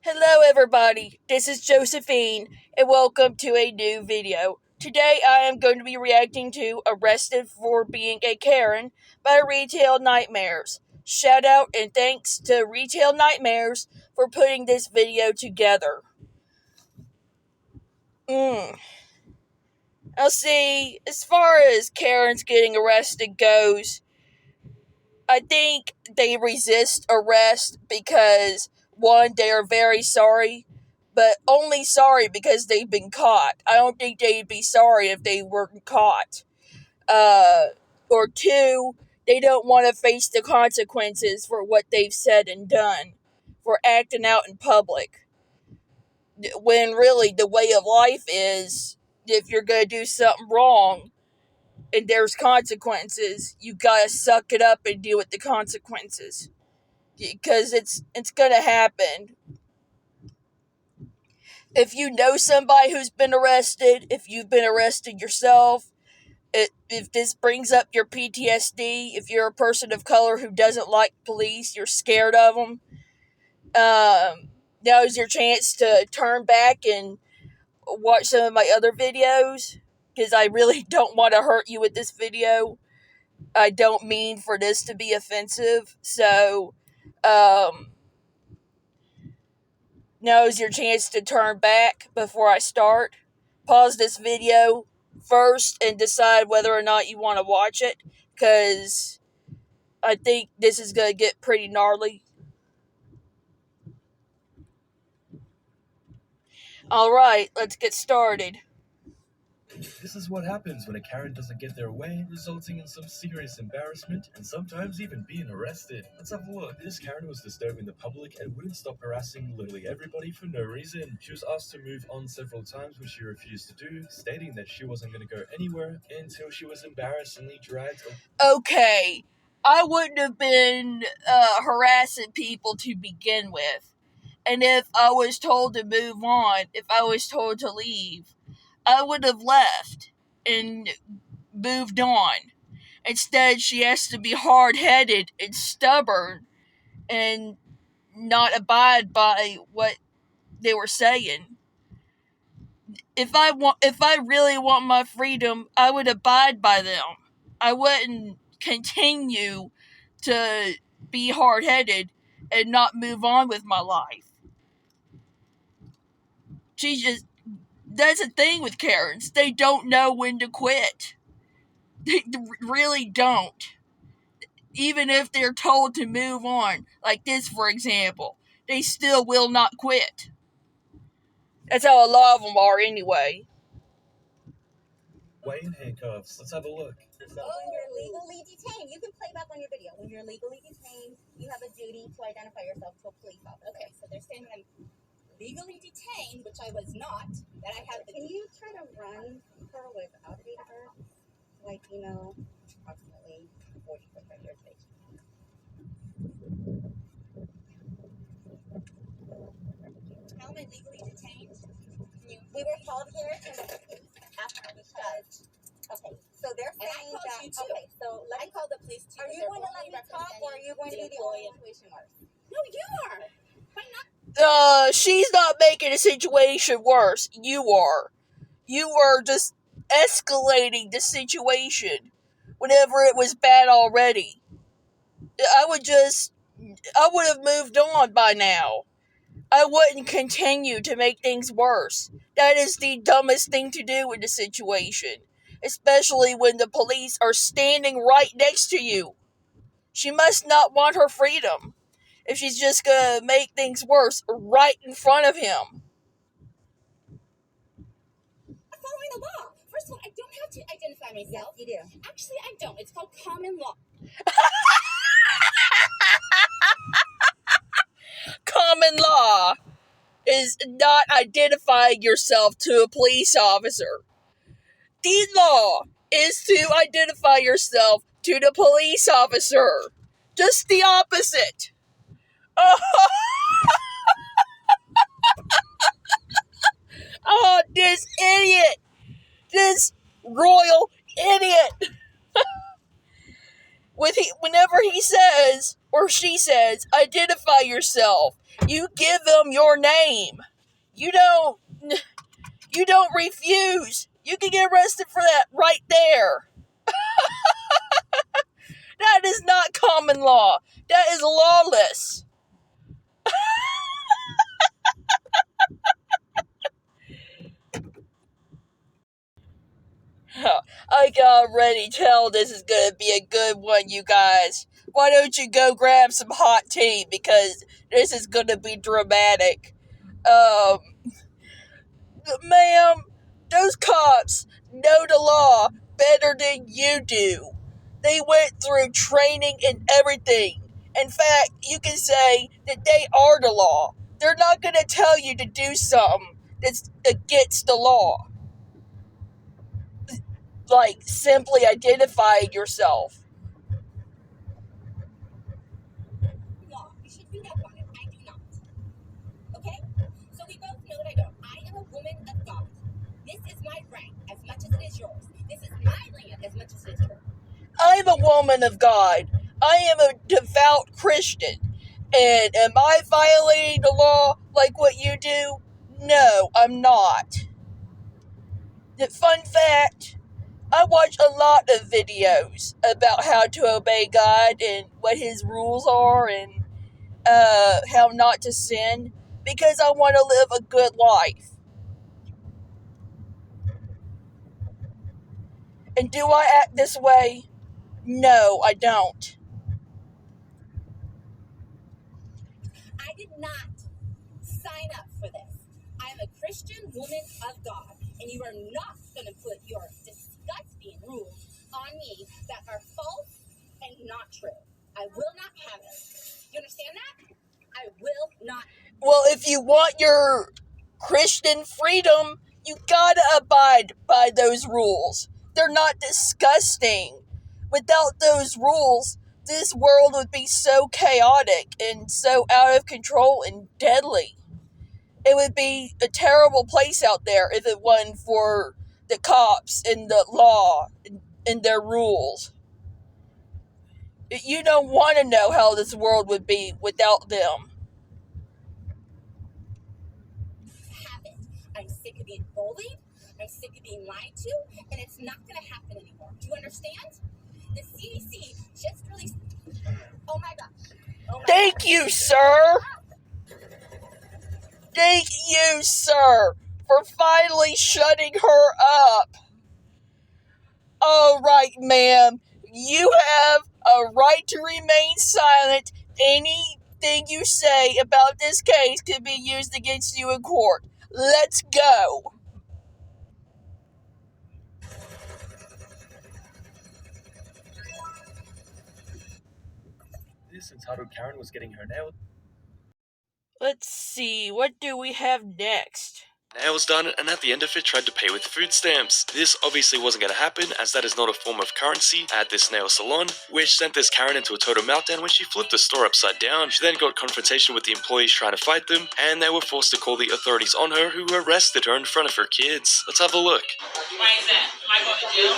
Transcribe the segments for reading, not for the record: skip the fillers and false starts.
Hello everybody, this is Josephine, and welcome to a new video. Today I am going to be reacting to Arrested for Being a Karen by Retail Nightmares. Shout out and thanks to Retail Nightmares for putting this video together. I'll see, as far as Karens getting arrested goes, I think they resist arrest because, one, they are very sorry, but only sorry because they've been caught. I don't think they'd be sorry if they weren't caught. Or two, they don't want to face the consequences for what they've said and done, for acting out in public. When really the way of life is, if you're going to do something wrong, and there's consequences, you gotta suck it up and deal with the consequences. Because it's gonna happen. If you know somebody who's been arrested, if you've been arrested yourself, if this brings up your PTSD, if you're a person of color who doesn't like police, you're scared of them, now's your chance to turn back and watch some of my other videos, because I really don't want to hurt you with this video. I don't mean for this to be offensive, so now's your chance to turn back before I start. Pause this video first and decide whether or not you want to watch it, because I think this is going to get pretty gnarly. Alright, let's get started. This is what happens when a Karen doesn't get their way, resulting in some serious embarrassment and sometimes even being arrested. Let's have a look. This Karen was disturbing the public and wouldn't stop harassing literally everybody for no reason. She was asked to move on several times, which she refused to do, stating that she wasn't going to go anywhere until she was embarrassingly dragged. Okay, I wouldn't have been harassing people to begin with. And if I was told to move on, if I was told to leave, I would have left and moved on. Instead, she has to be hard-headed and stubborn and not abide by what they were saying. If I really want my freedom, I would abide by them. I wouldn't continue to be hard-headed and not move on with my life. That's the thing with Karens. They don't know when to quit. They really don't. Even if they're told to move on, like this for example, they still will not quit. That's how a lot of them are anyway. Way in handcuffs. Let's have a look. So when you're legally detained, you can play back on your video. When you're legally detained, you have a duty to identify yourself to a police officer. Okay, so they're saying I'm legally detained, which I was not. That I have. Can you try to run her without date of birth? Like, approximately 40% years of age. How am I legally detained? We were called here to after because. Okay, so they're saying that. You too. Okay, so I called the police too. Are you going to let me talk, or are you going to be the only one situation worse? No, you are. Why not? She's not making the situation worse. You are. You are just escalating the situation whenever it was bad already. I would have moved on by now. I wouldn't continue to make things worse. That is the dumbest thing to do in the situation. Especially when the police are standing right next to you. She must not want her freedom if she's just gonna make things worse right in front of him. I'm following the law. First of all, I don't have to identify myself. Yes, you do. Actually, I don't. It's called common law. Common law is not identifying yourself to a police officer. The law is to identify yourself to the police officer. Just the opposite. Oh, this idiot. This royal idiot. Whenever he says, Or she says, identify yourself. You give them your name. You don't refuse. You can get arrested for that right there. That is not common law. That is lawless. I can already tell this is going to be a good one, you guys. Why don't you go grab some hot tea, because this is going to be dramatic. Um, Ma'am, those cops know the law better than you do. They went through training and everything. In fact, you can say that they are the law. They're not going to tell you to do something that's against the law. Like simply identifying yourself. Law. You should read up on it. I do not. Okay? So we both know that I don't. I am a woman of God. This is my right as much as it is yours. This is my land as much as it is yours. I'm a woman of God. I am a devout Christian. And am I violating the law like what you do? No, I'm not. The fun fact, I watch a lot of videos about how to obey God and what his rules are and how not to sin, because I want to live a good life. And do I act this way? No, I don't. I did not sign up for this. I am a Christian woman of God, and you are not going to put your disgusting rules on me that are false and not true. I will not have it. You understand that? I will not. Well, if you want your Christian freedom, you gotta abide by those rules. They're not disgusting. Without those rules, this world would be so chaotic and so out of control and deadly. It would be a terrible place out there if it wasn't for the cops and the law and their rules. You don't want to know how this world would be without them. Have it. I'm sick of being bullied. I'm sick of being lied to, and it's not going to happen anymore. Do you understand? The CDC just released. Oh my gosh. Oh my Thank gosh. you, sir. Thank you, sir, for finally shutting her up. All right, ma'am. You have a right to remain silent. Anything you say about this case can be used against you in court. Let's go. This entitled Karen was getting her Let's see, what do we have next? nails done, and at the end of it tried to pay with food stamps. This obviously wasn't going to happen, as that is not a form of currency at this nail salon, which sent this Karen into a total meltdown when she flipped the store upside down. She then got confrontation with the employees trying to fight them, and they were forced to call the authorities on her, who arrested her in front of her kids. Let's have a look. Why is that? Am I going to jail?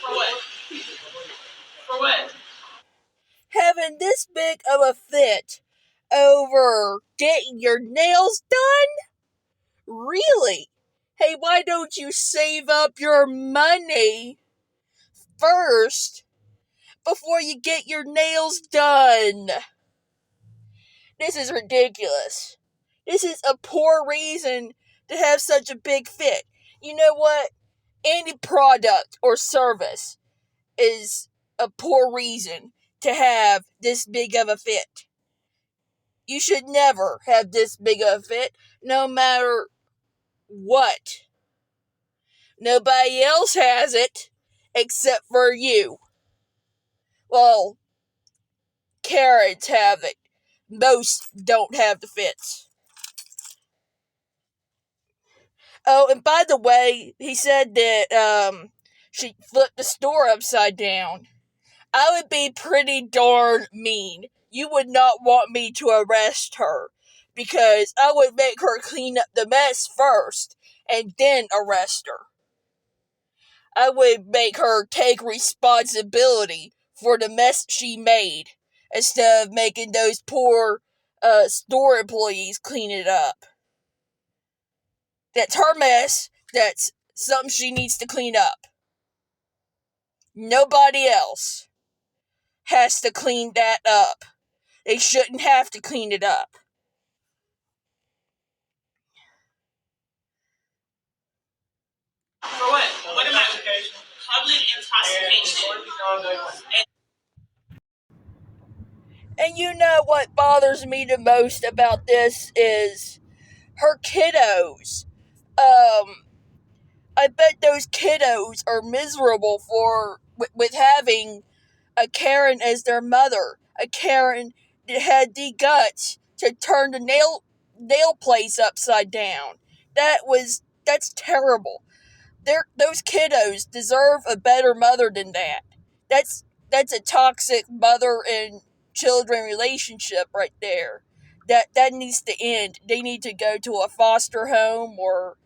For what? For what? Having this big of a fit over getting your nails done? Really? Hey, why don't you save up your money first before you get your nails done? This is ridiculous. This is a poor reason to have such a big fit. You know what? Any product or service is a poor reason to have this big of a fit. You should never have this big of a fit, no matter what. Nobody else has it except for you. Well, Karens have it. Most don't have the fits. Oh, and by the way, he said that she flipped the store upside down. I would be pretty darn mean. You would not want me to arrest her, because I would make her clean up the mess first and then arrest her. I would make her take responsibility for the mess she made, instead of making those poor store employees clean it up. That's her mess. That's something she needs to clean up. Nobody else has to clean that up. They shouldn't have to clean it up. For what? What am I? Public intoxication. And you know what bothers me the most about this is her kiddos. I bet those kiddos are miserable with having a Karen as their mother. A Karen that had the guts to turn the nail place upside down. That's terrible. Those kiddos deserve a better mother than that. That's a toxic mother and children relationship right there. That needs to end. They need to go to a foster home or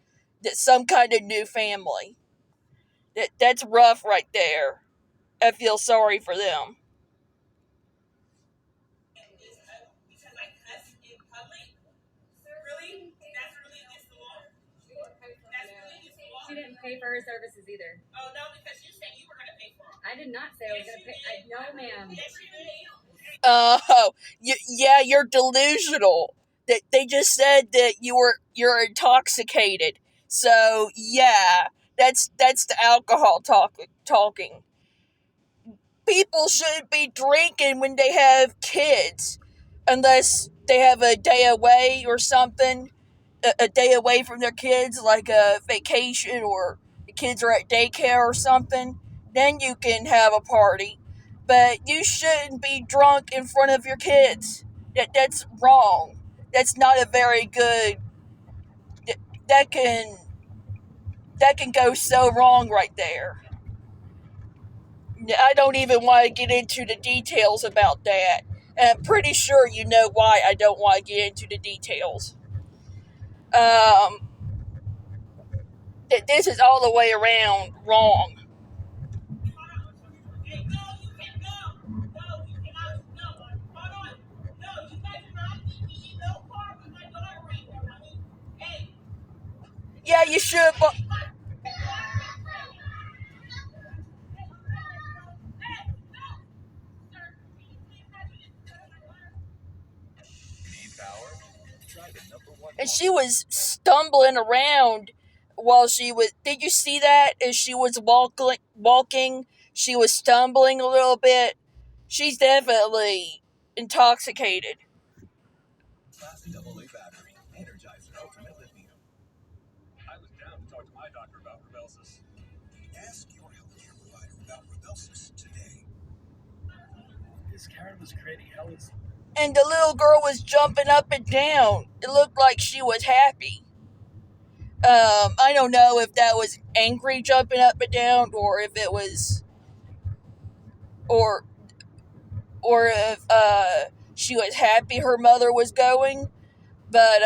some kind of new family. That's rough right there. I feel sorry for them. Because I cuss in public? Really? That's really against the law? That's really against the law? She didn't pay for her services either. Oh, no, because you said you were going to pay for them. I did not say I was going to pay. No, ma'am. Yes, you did. Oh, yeah, you're delusional. They just said that you're intoxicated. So yeah, that's the alcohol talking. People shouldn't be drinking when they have kids, unless they have a day away or something, a day away from their kids, like a vacation or the kids are at daycare or something. Then you can have a party, but you shouldn't be drunk in front of your kids. That's wrong. That's not a very good. That can that can go so wrong right there. I don't even want to get into the details about that. And I'm pretty sure you know why I don't want to get into the details. Um, this is all the way around wrong. Hey, no, you can't go. No, you cannot. No, hold on. No, you guys are not leaving me in no car with my daughter right there, honey. Hey. Yeah, you should. But Need power? Try the #1. and she was stumbling around while she was. Did you see that? As she was walking, she was stumbling a little bit. She's definitely intoxicated. Fast AA battery. Energizer Ultimate Lithium. I was down to talk to my doctor about Rebelsis. Ask your healthcare provider about Rebelsis today. This Karen was creating Helen's. And the little girl was jumping up and down. It looked like she was happy. I don't know if that was angry jumping up and down, or if it was, or if she was happy her mother was going. But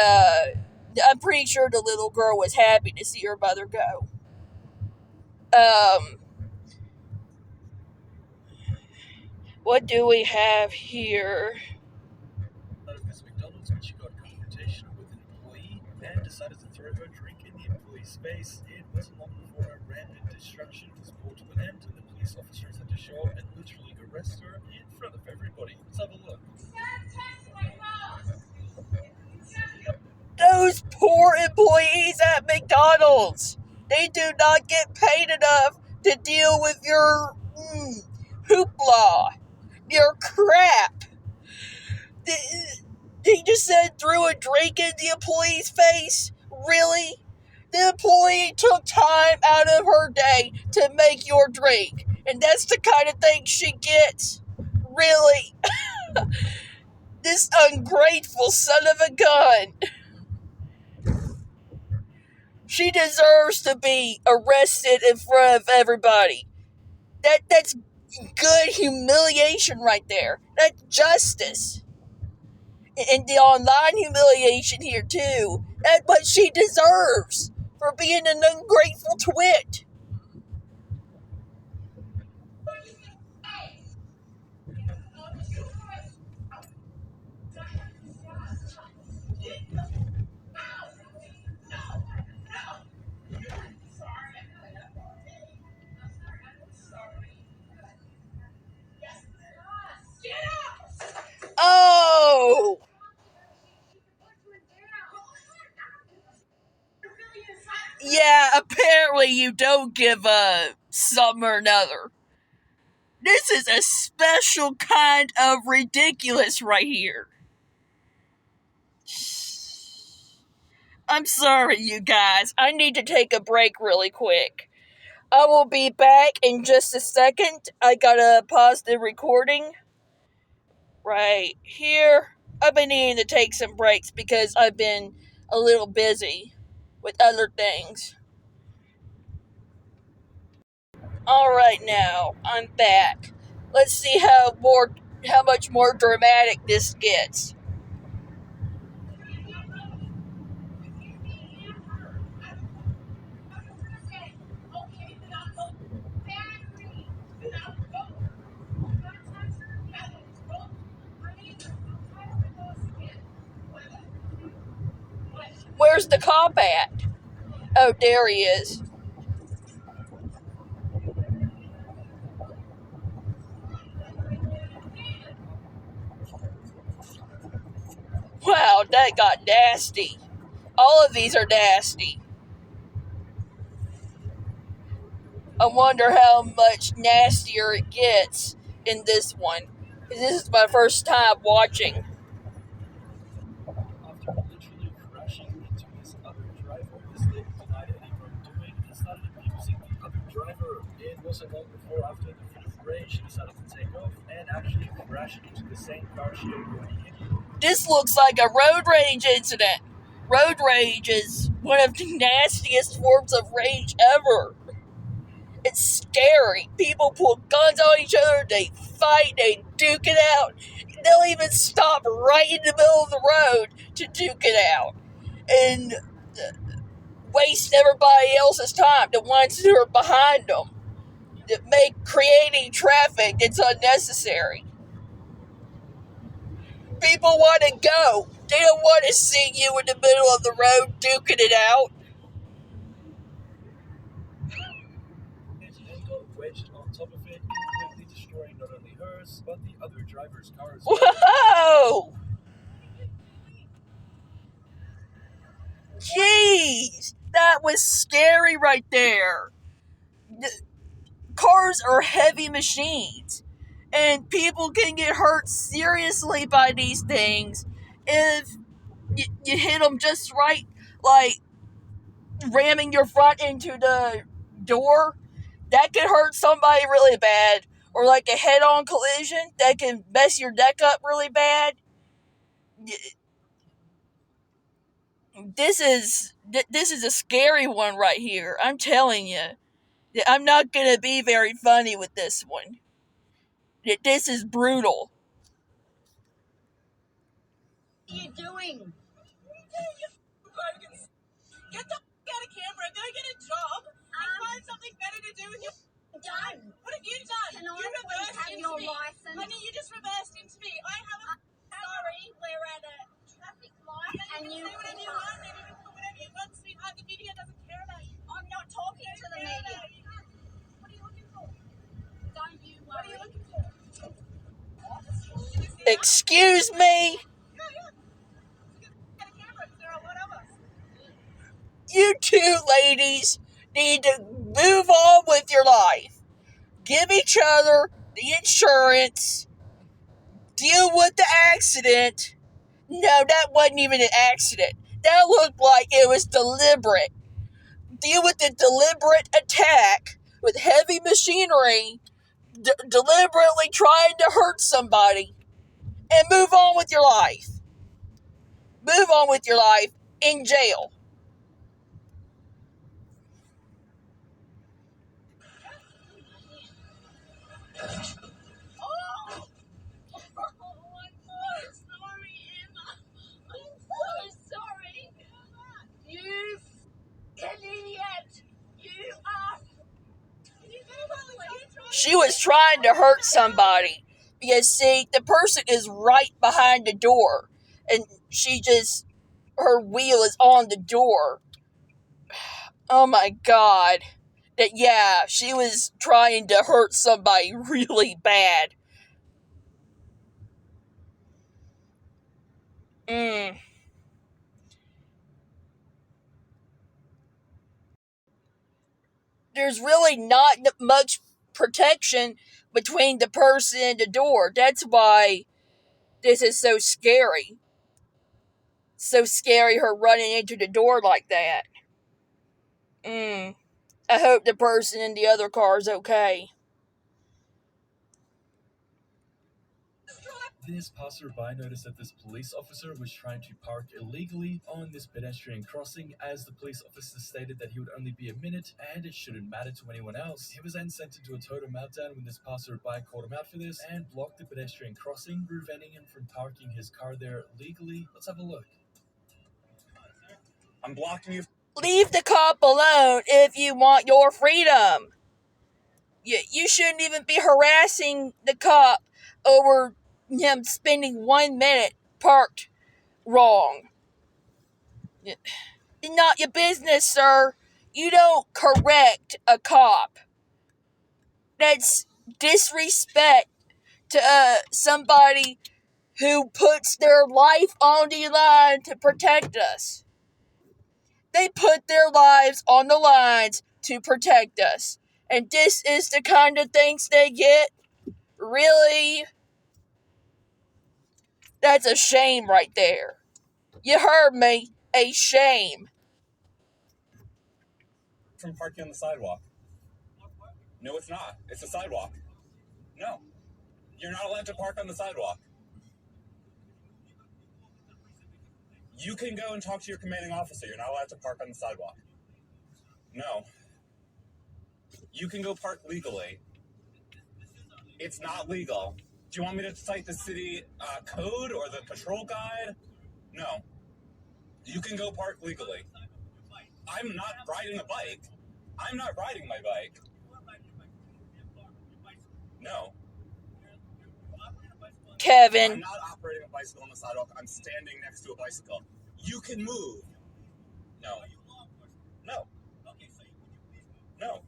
I'm pretty sure the little girl was happy to see her mother go. Um, what do we have here? This McDonald's when she got confrontational with an employee and decided to throw her drink in the employee's face. It wasn't long before a rampant destruction was brought to an end, and the police officers had to show up and literally arrest her in front of everybody. Let's have a look. Those poor employees at McDonald's. They do not get paid enough to deal with your hoopla, your crap. They just said threw a drink in the employee's face? Really? The employee took time out of her day to make your drink, and that's the kind of thing she gets? Really? This ungrateful son of a gun. She deserves to be arrested in front of everybody. That's good humiliation right there. That's justice. And the online humiliation here too. That's what she deserves for being an ungrateful twit. Yeah, apparently you don't give a some or another. This is a special kind of ridiculous right here. I'm sorry, you guys. I need to take a break really quick. I will be back in just a second. I gotta pause the recording right here. I've been needing to take some breaks because I've been a little busy with other things. Alright now, I'm back. Let's see how much more dramatic this gets. Where's the cop at? Oh, there he is. Wow, that got nasty. All of these are nasty. I wonder how much nastier it gets in this one. This is my first time watching. After literally crashing into his other driver, the slave denied any wrongdoing and started abusing the other driver. It wasn't long before, after the fit of rage, she decided to take off and actually crash into the same car she had already hit. This looks like a road rage incident. Road rage is one of the nastiest forms of rage ever. It's scary. People pull guns on each other, they fight, they duke it out. They'll even stop right in the middle of the road to duke it out. And waste everybody else's time, the ones who are behind them, that make creating traffic that's unnecessary. People want to go. They don't want to see you in the middle of the road duking it out. And got wedged on top of it, completely destroying not only hers, but the other driver's car as well. Whoa! Jeez! That was scary right there. Cars are heavy machines, and people can get hurt seriously by these things if you hit them just right, like ramming your front into the door. That could hurt somebody really bad, or like a head-on collision that can mess your neck up really bad. This is a scary one right here. I'm telling you, I'm not gonna be very funny with this one. This is brutal. What are you doing? Get the out of camera. Go get a job and find something better to do with your done. What have you done? Can I You reversed have into your me. license? Honey, you just reversed into me. I have a sorry. We're at a traffic light and you can say whatever you want. Maybe you can put whatever you want, sweetheart. The media doesn't care about you. I'm not talking to the media. What are you looking for? Don't you worry. What are you looking for? Excuse me? You two ladies need to move on with your life. Give each other the insurance. Deal with the accident. No, that wasn't even an accident. That looked like it was deliberate. Deal with the deliberate attack with heavy machinery, deliberately trying to hurt somebody, and move on with your life. Move on with your life in jail. I'm so sorry, Emma. I'm so sorry. You an idiot. You are. She was trying to hurt somebody because, see, the person is right behind the door, and her wheel is on the door. Oh my god. That, yeah, she was trying to hurt somebody really bad. Mm. there's really not much protection between the person and the door. That's why this is so scary. So scary her running into the door like that. I hope the person in the other car is okay. This passerby noticed that this police officer was trying to park illegally on this pedestrian crossing, as the police officer stated that he would only be a minute and it shouldn't matter to anyone else. He was then sent into a total meltdown when this passerby called him out for this and blocked the pedestrian crossing, preventing him from parking his car there legally. Let's have a look. I'm blocking you. Leave the cop alone if you want your freedom. You shouldn't even be harassing the cop over him spending 1 minute parked wrong. Not your business, sir. You don't correct a cop. That's disrespect to somebody who puts their life on the line to protect us. They put their lives on the lines to protect us. And this is the kind of things they get? Really? That's a shame right there. You heard me. A shame. From parking on the sidewalk. No, it's not. It's a sidewalk. No. You're not allowed to park on the sidewalk. You can go and talk to your commanding officer. You're not allowed to park on the sidewalk. No. You can go park legally. It's not legal. Do you want me to cite the city code or the patrol guide? No. You can go park legally. I'm not riding a bike. I'm not riding my bike. No. Kevin. I'm not operating a bicycle on the sidewalk. I'm standing next to a bicycle. You can move. No. No. No.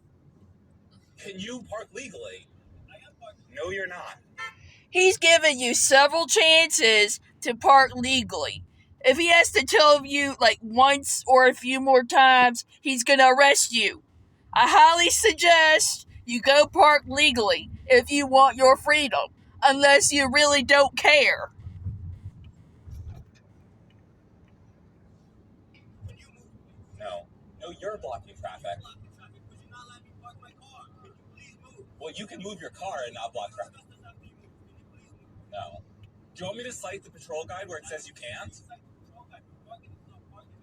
Can you park legally? No, you're not. He's given you several chances to park legally. If he has to tell you like once or a few more times, he's gonna arrest you. I highly suggest you go park legally if you want your freedom, unless you really don't care. No. No, you're blocking traffic. Well, you can move your car and not block traffic. No. Do you want me to cite the patrol guide where it says you can't?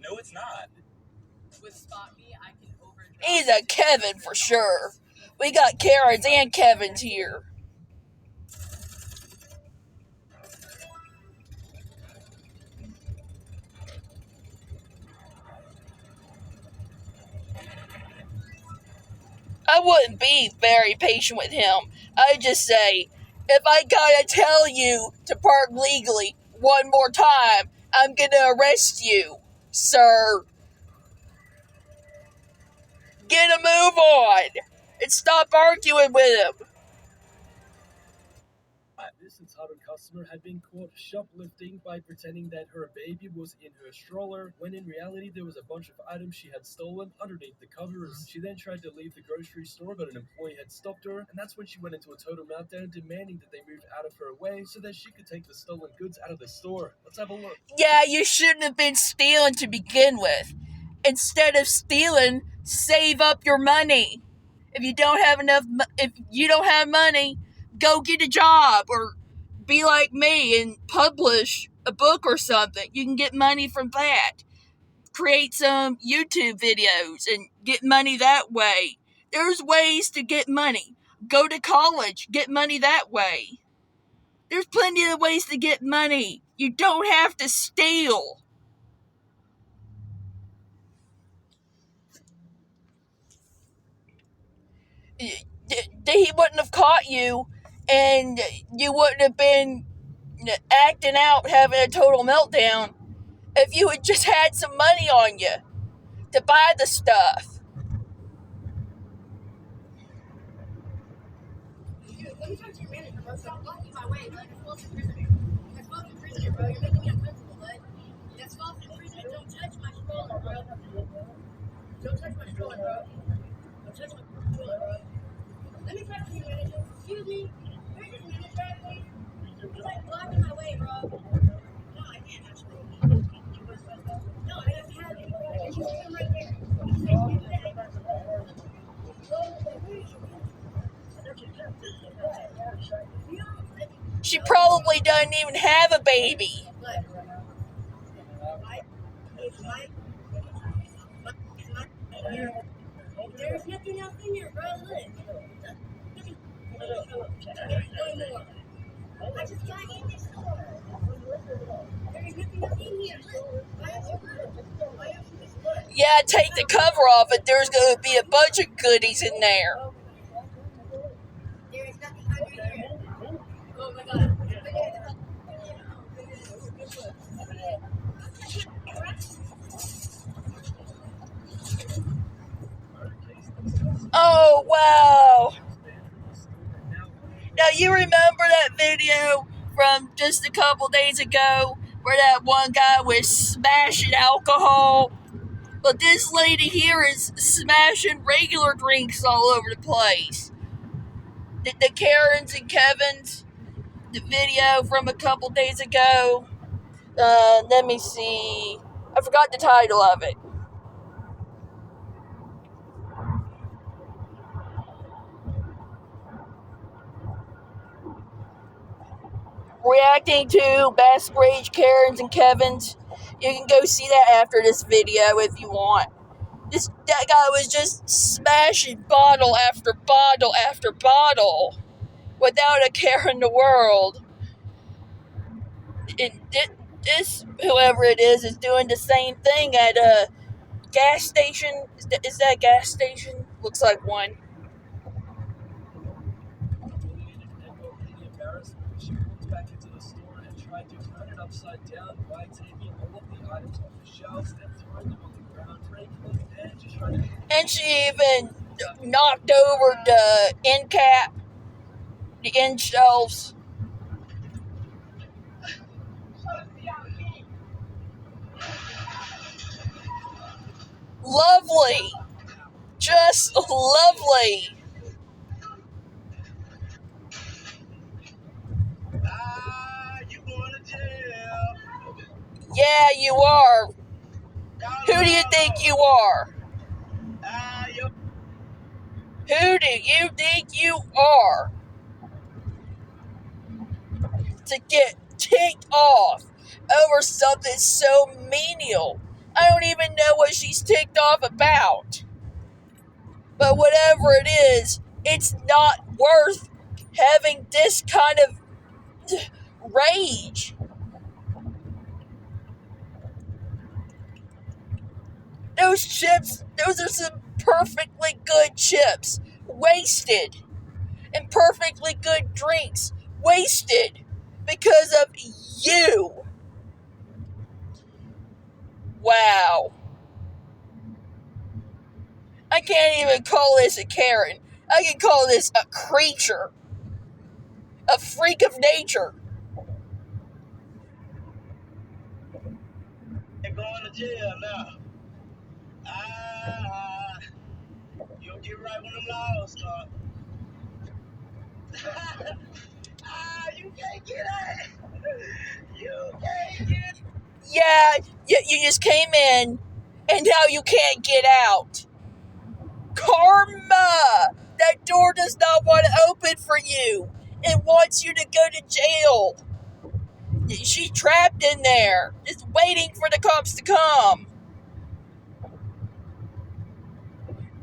No, it's not. With Spot Me, I can overdrive. He's a Kevin for sure. We got Karens and Kevins here. I wouldn't be very patient with him. I'd just say, if I gotta tell you to park legally one more time, I'm gonna arrest you, sir. Get a move on and stop arguing with him. This entitled customer had been caught shoplifting by pretending that her baby was in her stroller, when in reality there was a bunch of items she had stolen underneath the covers. She then tried to leave the grocery store, but an employee had stopped her, and that's when she went into a total meltdown, demanding that they move out of her way so that she could take the stolen goods out of the store. Let's have a look. Yeah, you shouldn't have been stealing to begin with. Instead of stealing, save up your money. If you don't have money, go get a job or be like me and publish a book or something. You can get money from that. Create some YouTube videos and get money that way. There's ways to get money. Go to college, get money that way. There's plenty of ways to get money. You don't have to steal. He wouldn't have caught you, and you wouldn't have been acting out, having a total meltdown, if you had just had some money on you to buy the stuff. Let me talk to your manager, bro. Stop blocking my way, bud. That's false imprisonment. That's false imprisonment, bro. You're making me uncomfortable, bud. That's false imprisonment. Don't touch my stroller, bro. Don't touch my stroller, bro. Don't touch my... Excuse me, where's this minute drive, please? It's like blocking my way, bro. No, I can't actually. No, I just have it. And she's sitting right there. She probably doesn't even have a baby. There's nothing else in here, bro. Look. I just got in this store. There's nothing else in here. Look. Why else you just look? Yeah, take the cover off it. There's going to be a bunch of goodies in there. There is nothing under here. Oh my god. Oh, wow. Now, you remember that video from just a couple days ago where that one guy was smashing alcohol? But this lady here is smashing regular drinks all over the place. The Karens and Kevins, the video from a couple days ago. Let me see. I forgot the title of it. Reacting to Bass Rage Karens and Kevins. You can go see that after this video if you want. That guy was just smashing bottle after bottle after bottle without a care in the world. This, whoever it is doing the same thing at a gas station. Is that a gas station? Looks like one. She walked back into the store and tried to turn it upside down by taking all of the items off the shelves and throwing them on the ground, breaking them, and just trying to... And she even knocked over the end cap, the end shelves. Lovely. Just lovely. You going to jail. Yeah, you are. Who do you think you are? Who do you think you are to get ticked off over something so menial? I don't even know what she's ticked off about. But whatever it is, it's not worth having this kind of rage. Those chips, those are some perfectly good chips, wasted. And perfectly good drinks, wasted because of you. Wow. I can't even call this a Karen. I can call this a creature. A freak of nature. You're going to jail now. You'll get right when them laws start. You can't get it. You can't get it. Yeah, you just came in, and now you can't get out. Karma! That door does not want to open for you. It wants you to go to jail. She's trapped in there, just waiting for the cops to come.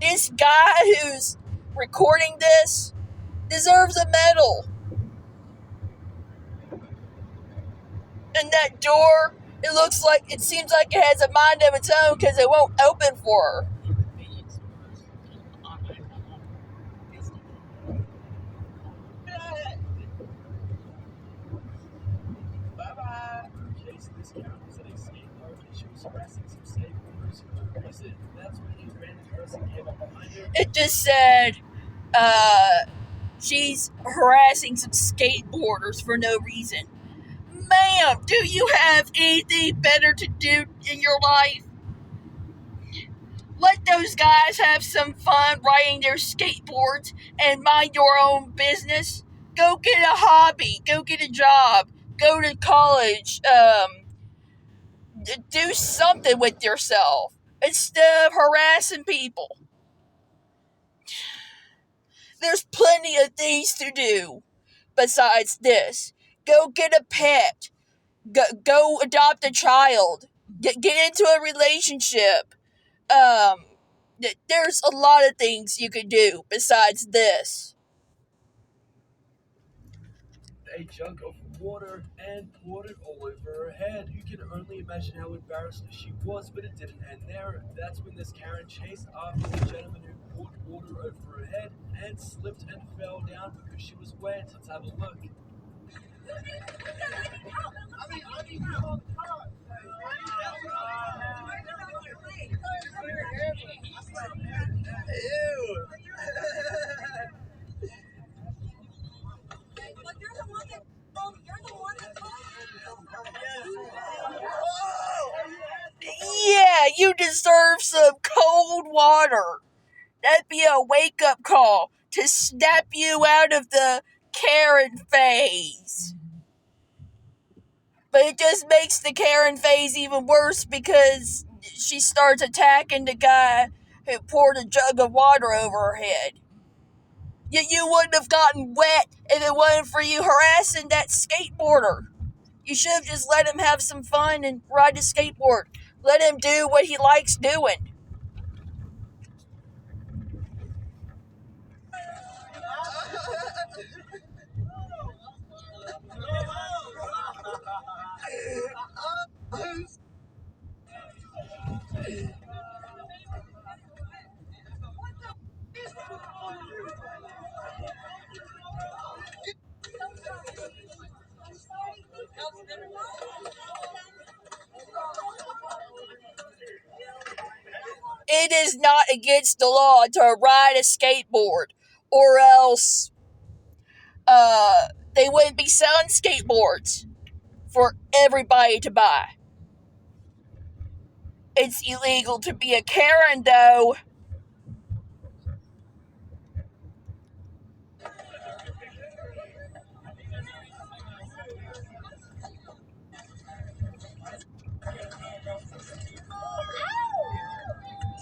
This guy who's recording this deserves a medal. And that door, it seems like it has a mind of its own because it won't open for her. Bye-bye. Chase this Karen was at a skate park and she was harassing some skateboarders for no reason. That's when he ran the person came up behind her. It just said, she's harassing some skateboarders for no reason. Ma'am, do you have anything better to do in your life? Let those guys have some fun riding their skateboards and mind your own business. Go get a hobby. Go get a job. Go to college. Do something with yourself instead of harassing people. There's plenty of things to do besides this. Go get a pet. Go adopt a child. Get into a relationship. There's a lot of things you can do besides this. A jug of water and poured it all over her head. You can only imagine how embarrassed she was, but it didn't end there. That's when this Karen chased after the gentleman who poured water over her head and slipped and fell down because she was wet. Let's have a look. Ew. Yeah, you deserve some cold water. That'd be a wake up call to snap you out of the Karen phase. But it just makes the Karen phase even worse because she starts attacking the guy who poured a jug of water over her head. You wouldn't have gotten wet if it wasn't for you harassing that skateboarder. You should have just let him have some fun and ride his skateboard. Let him do what he likes doing. It is not against the law to ride a skateboard, or else they wouldn't be selling skateboards for everybody to buy. It's illegal to be a Karen, though.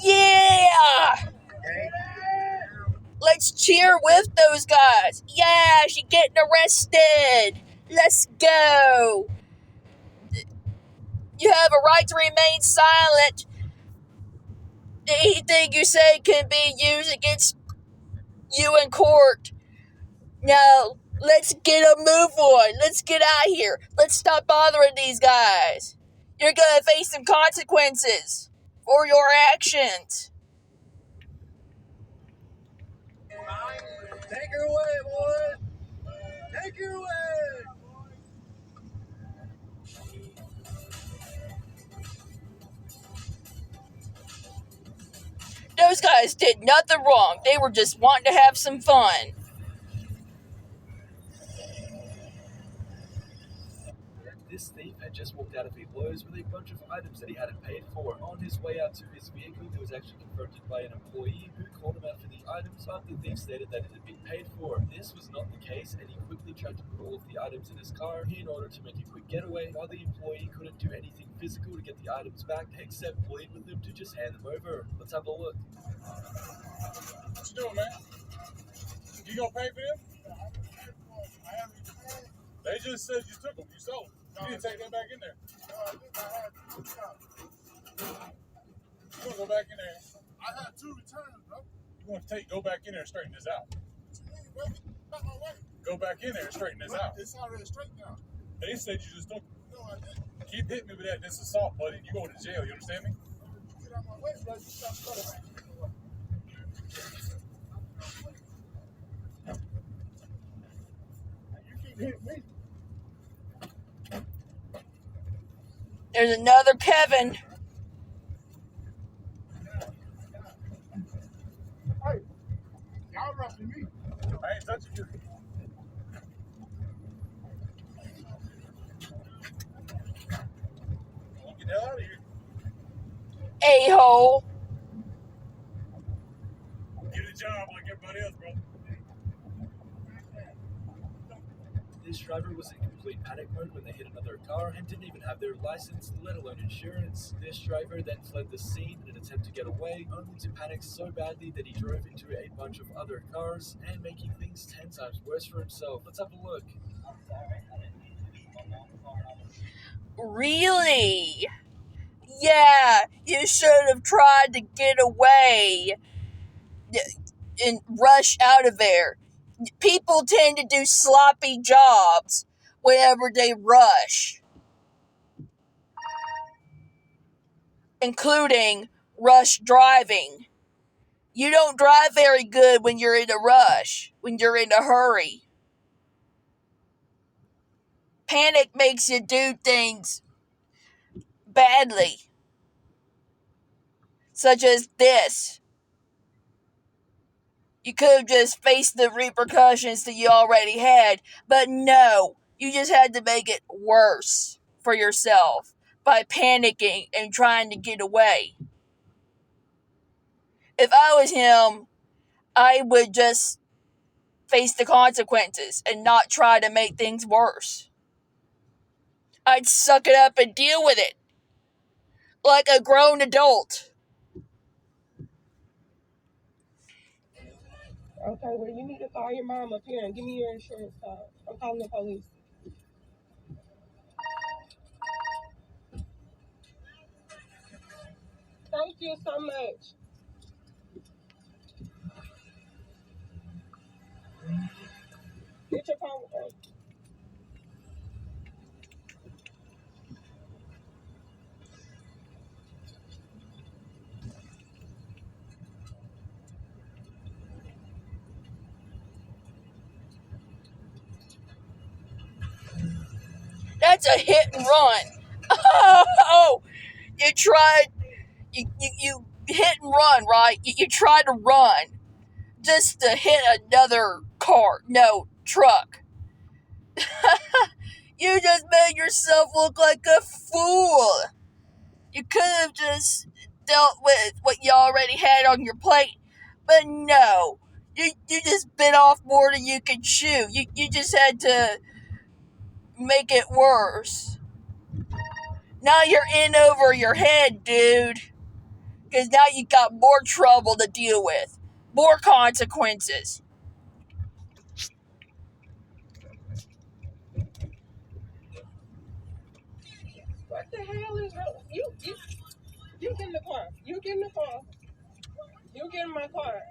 Yeah! Let's cheer with those guys. Yeah, she's getting arrested. Let's go. You have a right to remain silent. Anything you say can be used against you in court. Now, let's get a move on. Let's get out of here. Let's stop bothering these guys. You're gonna face some consequences for your actions. Take her away, boy! Take her away! Those guys did nothing wrong. They were just wanting to have some fun. This thief had just walked out of a Lowe's with a bunch of items that he hadn't paid for. On his way out to his vehicle, he was actually confronted by an employee who called him out for the items, but the thief stated that it had been paid for. This was not the case, and he quickly tried to put all of the items in his car in order to make a quick getaway, while the employee couldn't do anything physical to get the items back except plead with him to just hand them over. Let's have a look. What you doing, man? You gonna pay for them? They just said you took them. You sold them. You need to take that back in there. You gonna go back in there? I had 2 returns, bro. You want to go back in there and straighten this out? Go back in there and straighten this out. It's already straightened out. They said you just took them. No, I didn't. Keep hitting me with that. This is assault, buddy. You going to jail. You understand me? Get out my way, bro. You stop running. You keep hitting me. There's another Kevin. Hey, y'all rushing me. I ain't touching you. Get the hell out of here. A-hole. This driver was in complete panic mode when they hit another car and didn't even have their license, let alone insurance. This driver then fled the scene in an attempt to get away, only to panic so badly that he drove into a bunch of other cars and making things 10 times worse for himself. Let's have a look. Really? Yeah, you should have tried to get away and rush out of there. People tend to do sloppy jobs whenever they rush, including rush driving. You don't drive very good when you're in a rush, when you're in a hurry. Panic makes you do things badly, such as this. You could have just faced the repercussions that you already had, but no, you just had to make it worse for yourself by panicking and trying to get away. If I was him, I would just face the consequences and not try to make things worse. I'd suck it up and deal with it like a grown adult. Okay, well, you need to call your mom up here and give me your insurance card. I'm calling the police. Thank you so much. Get your phone. That's a hit and run. Oh, you tried, you hit and run, right? You tried to run just to hit another car, no, truck. You just made yourself look like a fool. You could have just dealt with what you already had on your plate, but no. You just bit off more than you could chew. You just had to make it worse. Now you're in over your head, dude. Because now you got more trouble to deal with. More consequences. What the hell is wrong? You get in the car. You get in the car. You get in my car.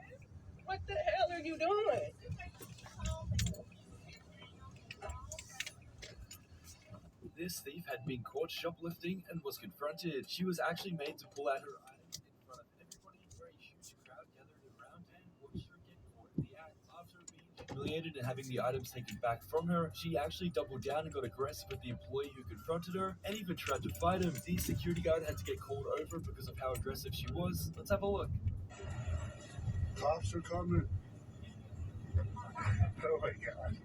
What the hell are you doing? This thief had been caught shoplifting and was confronted. She was actually made to pull out her items in front of everybody, where a huge crowd gathered around and watched her get caught in the act. After being humiliated and having the items taken back from her, she actually doubled down and got aggressive with the employee who confronted her and even tried to fight him. The security guard had to get called over because of how aggressive she was. Let's have a look. Cops are coming. Oh my god.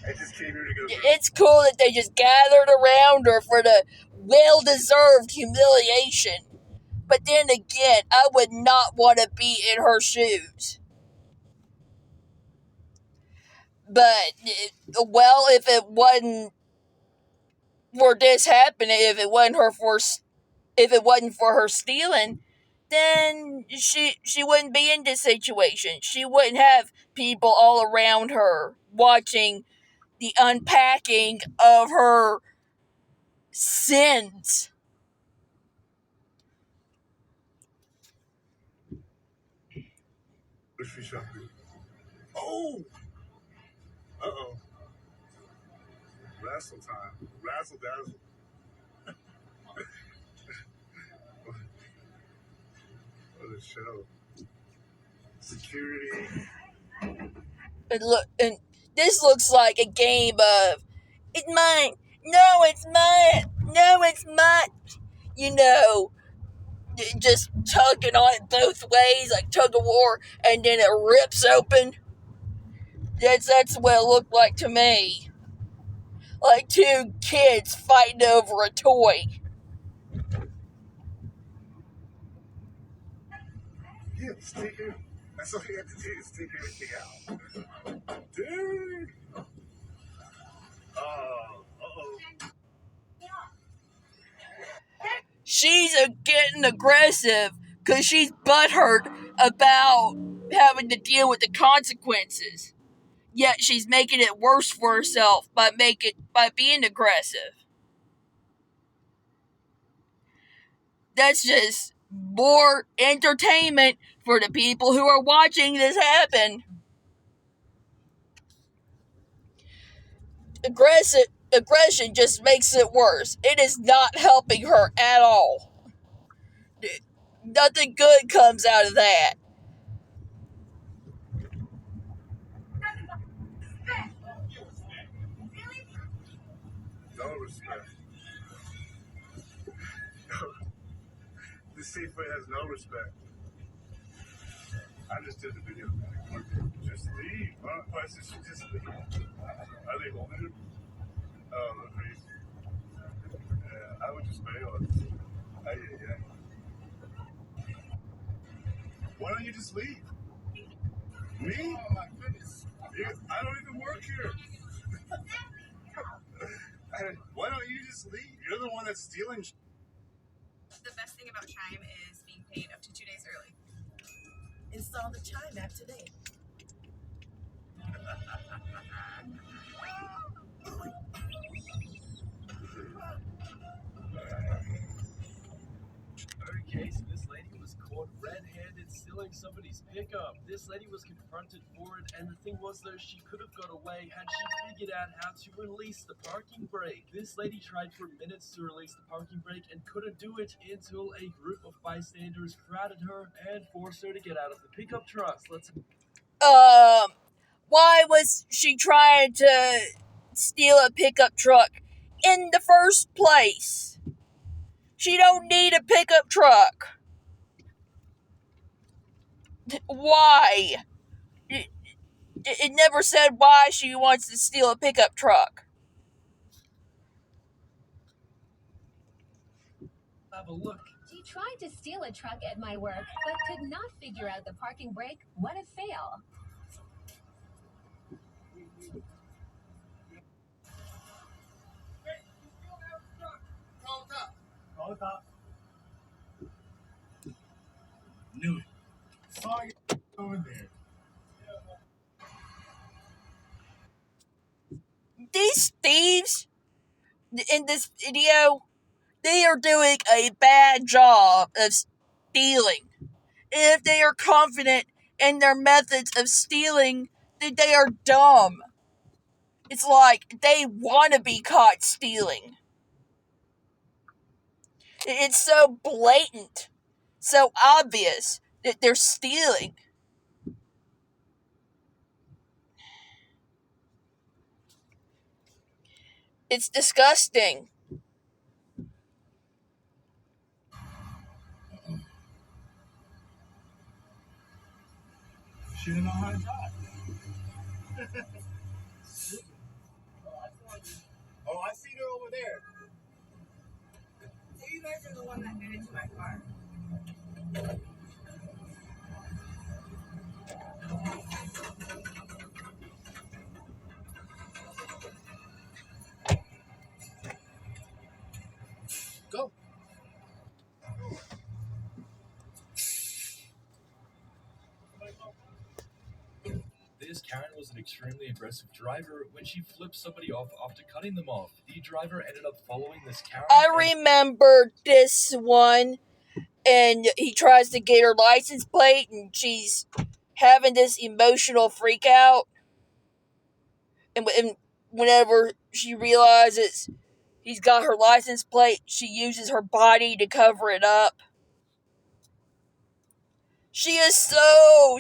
I just came here to go. It's cool that they just gathered around her for the well-deserved humiliation. But then again, I would not want to be in her shoes. But, well, if it wasn't for this happening, if it wasn't for her stealing, then she wouldn't be in this situation. She wouldn't have people all around her watching the unpacking of her sins. Mystery shopping. Oh! Uh-oh. Razzle time. Razzle dazzle. What a show. Security. And this looks like a game of, it's mine. No, it's mine. No, it's mine. You know, just tugging on it both ways, like tug of war, and then it rips open. That's what it looked like to me. Like two kids fighting over a toy. Yeah, just take it. That's all you have to do is take everything out. Dude! Uh-oh. She's getting aggressive because she's butthurt about having to deal with the consequences. Yet she's making it worse for herself by being aggressive. That's just more entertainment for the people who are watching this happen. Aggression just makes it worse. It is not helping her at all. Nothing good comes out of that. No respect. This seafood has no respect. I just did the video. Just leave. Why does she just leave? Are they holding him? Oh, okay. Yeah, I would just bail it. Yeah. Why don't you just leave? Me? Oh my goodness. I don't even work here. Why don't you just leave? You're the one that's stealing. The best thing about Chime is being paid up to 2 days early. Install the Chime app today. Okay, so this lady was caught red-handed stealing somebody's pickup. This lady was confronted for it, and the thing was, though, she could have got away had she figured out how to release the parking brake. This lady tried for minutes to release the parking brake and couldn't do it until a group of bystanders crowded her and forced her to get out of the pickup truck. Why was she trying to steal a pickup truck in the first place? She don't need a pickup truck. Why? It never said why she wants to steal a pickup truck. Have a look. She tried to steal a truck at my work, but could not figure out the parking brake. What a fail. Call the cop. Knew it. Saw you over there. These thieves in this video, they are doing a bad job of stealing. If they are confident in their methods of stealing, then they are dumb. It's like they want to be caught stealing. It's so blatant, so obvious that they're stealing. It's disgusting. She didn't know how to drive. Oh, I see her over there. So you guys are the one that did it to my car. Go. This Karen was an extremely aggressive driver when she flipped somebody off after cutting them off. The driver ended up following this Karen. I remember this one, and he tries to get her license plate, and she's having this emotional freak out. And whenever she realizes he's got her license plate, she uses her body to cover it up. She is so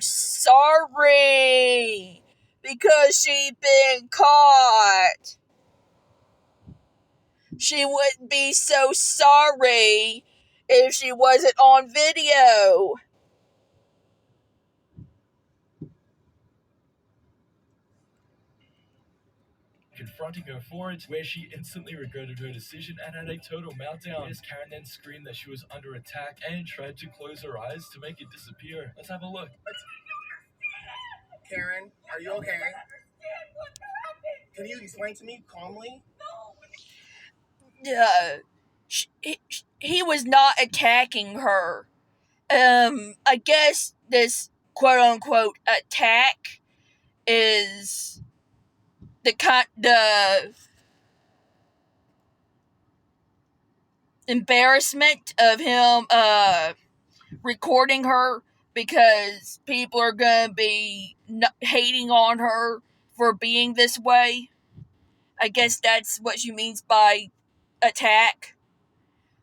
sorry because she'd been caught. She wouldn't be so sorry if she wasn't on video. Confronting her for it, where she instantly regretted her decision and had a total meltdown. Miss Karen then screamed that she was under attack and tried to close her eyes to make it disappear. Let's have a look. Karen, are you okay? Can you explain to me calmly? He was not attacking her. I guess this quote unquote attack is the embarrassment of him recording her because people are gonna be hating on her for being this way. I guess that's what she means by attack.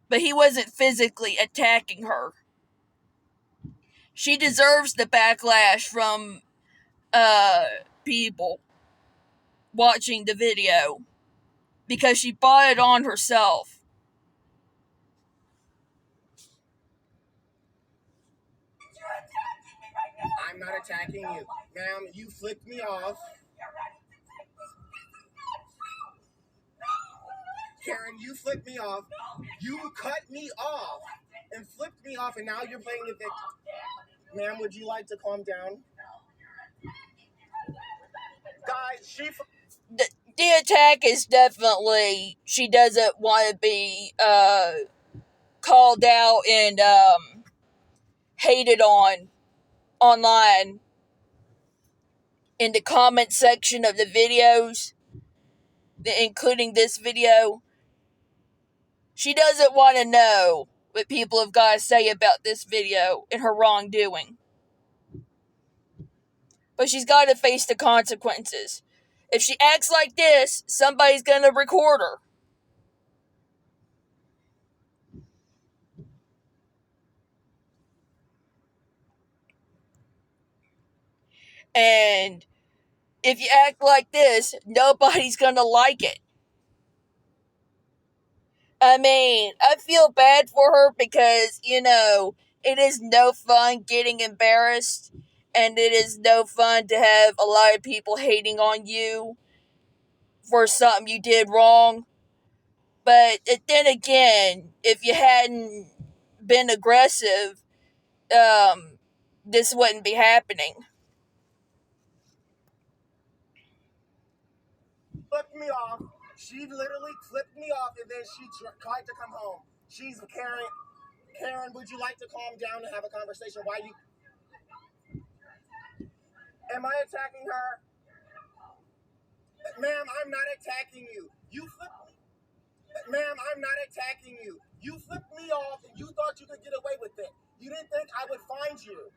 But he wasn't physically attacking her. She deserves the backlash from people watching the video because she brought it on herself. I'm not attacking you. Ma'am, you flipped me off. Karen, you flipped me off. You cut me off and flipped me off, and now you're playing the victim. Ma'am, would you like to calm down? Guys, the attack is definitely, she doesn't want to be called out and hated on online in the comment section of the videos, including this video. She doesn't want to know what people have got to say about this video and her wrongdoing. But she's got to face the consequences. If she acts like this, somebody's going to record her. And if you act like this, nobody's going to like it. I mean, I feel bad for her because, it is no fun getting embarrassed, and it is no fun to have a lot of people hating on you for something you did wrong. But then again, if you hadn't been aggressive, this wouldn't be happening. Flipped me off. She literally flipped me off, and then she tried to come home. She's Karen. Karen, would you like to calm down and have a conversation? Why you? Am I attacking her? Ma'am, I'm not attacking you. You flipped me. Ma'am, I'm not attacking you. You flipped me off, and you thought you could get away with it. You didn't think I would find you.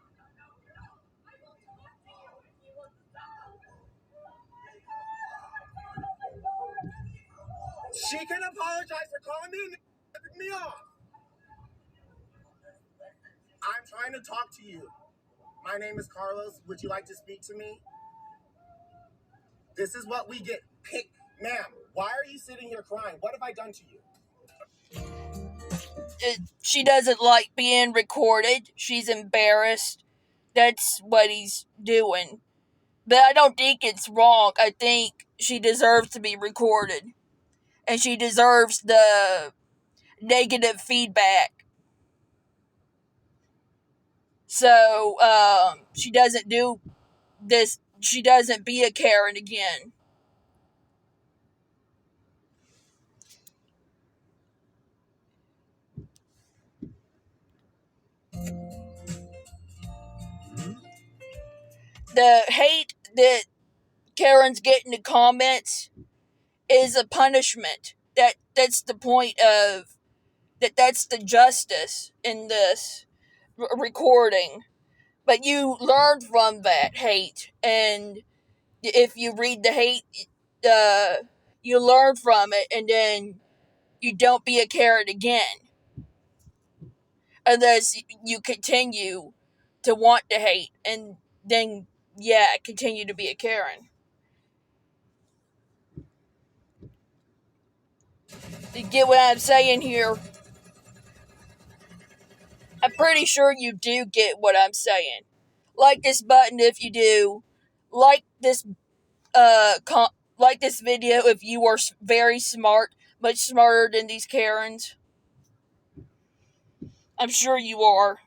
She can apologize for calling me and flipping me off. I'm trying to talk to you. My name is Carlos. Would you like to speak to me? This is what we get. Ma'am, why are you sitting here crying? What have I done to you? She doesn't like being recorded. She's embarrassed. That's what he's doing. But I don't think it's wrong. I think she deserves to be recorded. And she deserves the negative feedback. So, she doesn't do this. She doesn't be a Karen again. The hate that Karen's get in the comments is a punishment. That's the point of that's the justice in this recording. But you learn from that hate, and if you read the hate, you learn from it, and then you don't be a Karen again, unless you continue to want to hate, and then continue to be a Karen. You get what I'm saying here? I'm pretty sure you do get what I'm saying. Like this button if you do. Like this like this video if you are very smart, much smarter than these Karens. I'm sure you are.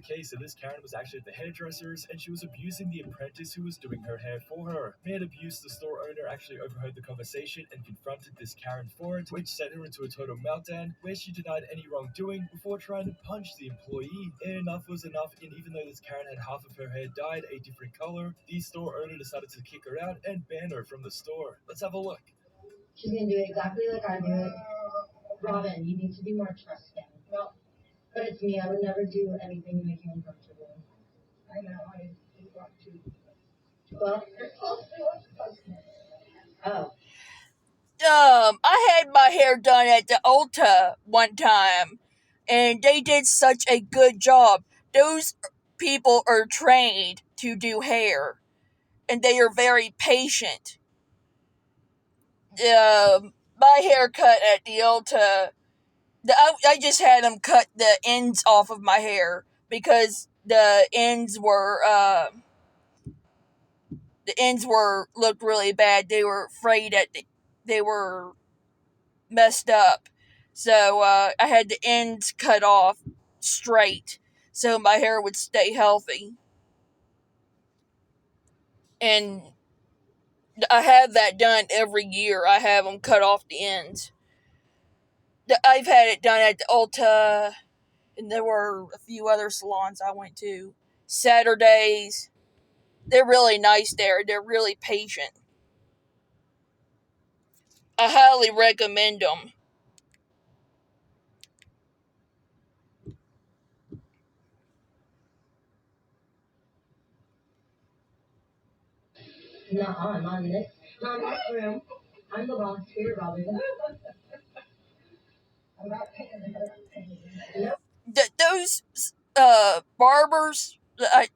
case that this Karen was actually at the hairdresser's and she was abusing the apprentice who was doing her hair for her. Mad abuse, the store owner actually overheard the conversation and confronted this Karen for it, which sent her into a total meltdown where she denied any wrongdoing before trying to punch the employee. Enough was enough, and even though this Karen had half of her hair dyed a different color, the store owner decided to kick her out and ban her from the store. Let's have a look. She's going to do it exactly like I do it. Robin, you need to be more trusting. Well, but it's me. I would never do anything to make you uncomfortable. I know. I want to. Well, you're supposed to. Oh. I had my hair done at the Ulta one time, and they did such a good job. Those people are trained to do hair, and they are very patient. My haircut at the Ulta, I just had them cut the ends off of my hair because the ends were looked really bad. They were afraid that they were messed up, so I had the ends cut off straight so my hair would stay healthy. And I have that done every year. I have them cut off the ends. I've had it done at the Ulta, and there were a few other salons I went to. Saturdays. They're really nice there. They're really patient. I highly recommend them. No, I'm on this. Not in this room. I'm the boss here, Robin. I'm not paying her. Those barbers, I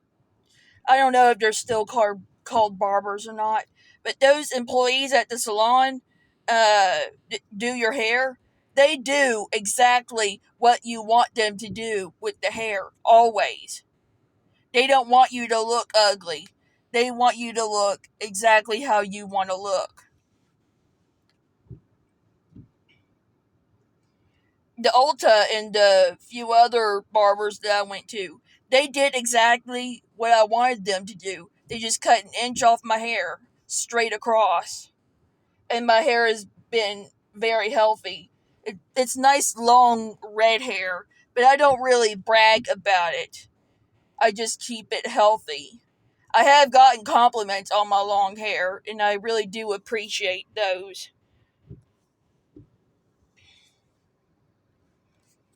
don't know if they're still called barbers or not, but those employees at the salon do your hair. They do exactly what you want them to do with the hair, always. They don't want you to look ugly. They want you to look exactly how you want to look. The Ulta and the few other barbers that I went to, they did exactly what I wanted them to do. They just cut an inch off my hair straight across. And my hair has been very healthy. It's nice long red hair, but I don't really brag about it. I just keep it healthy. I have gotten compliments on my long hair, and I really do appreciate those.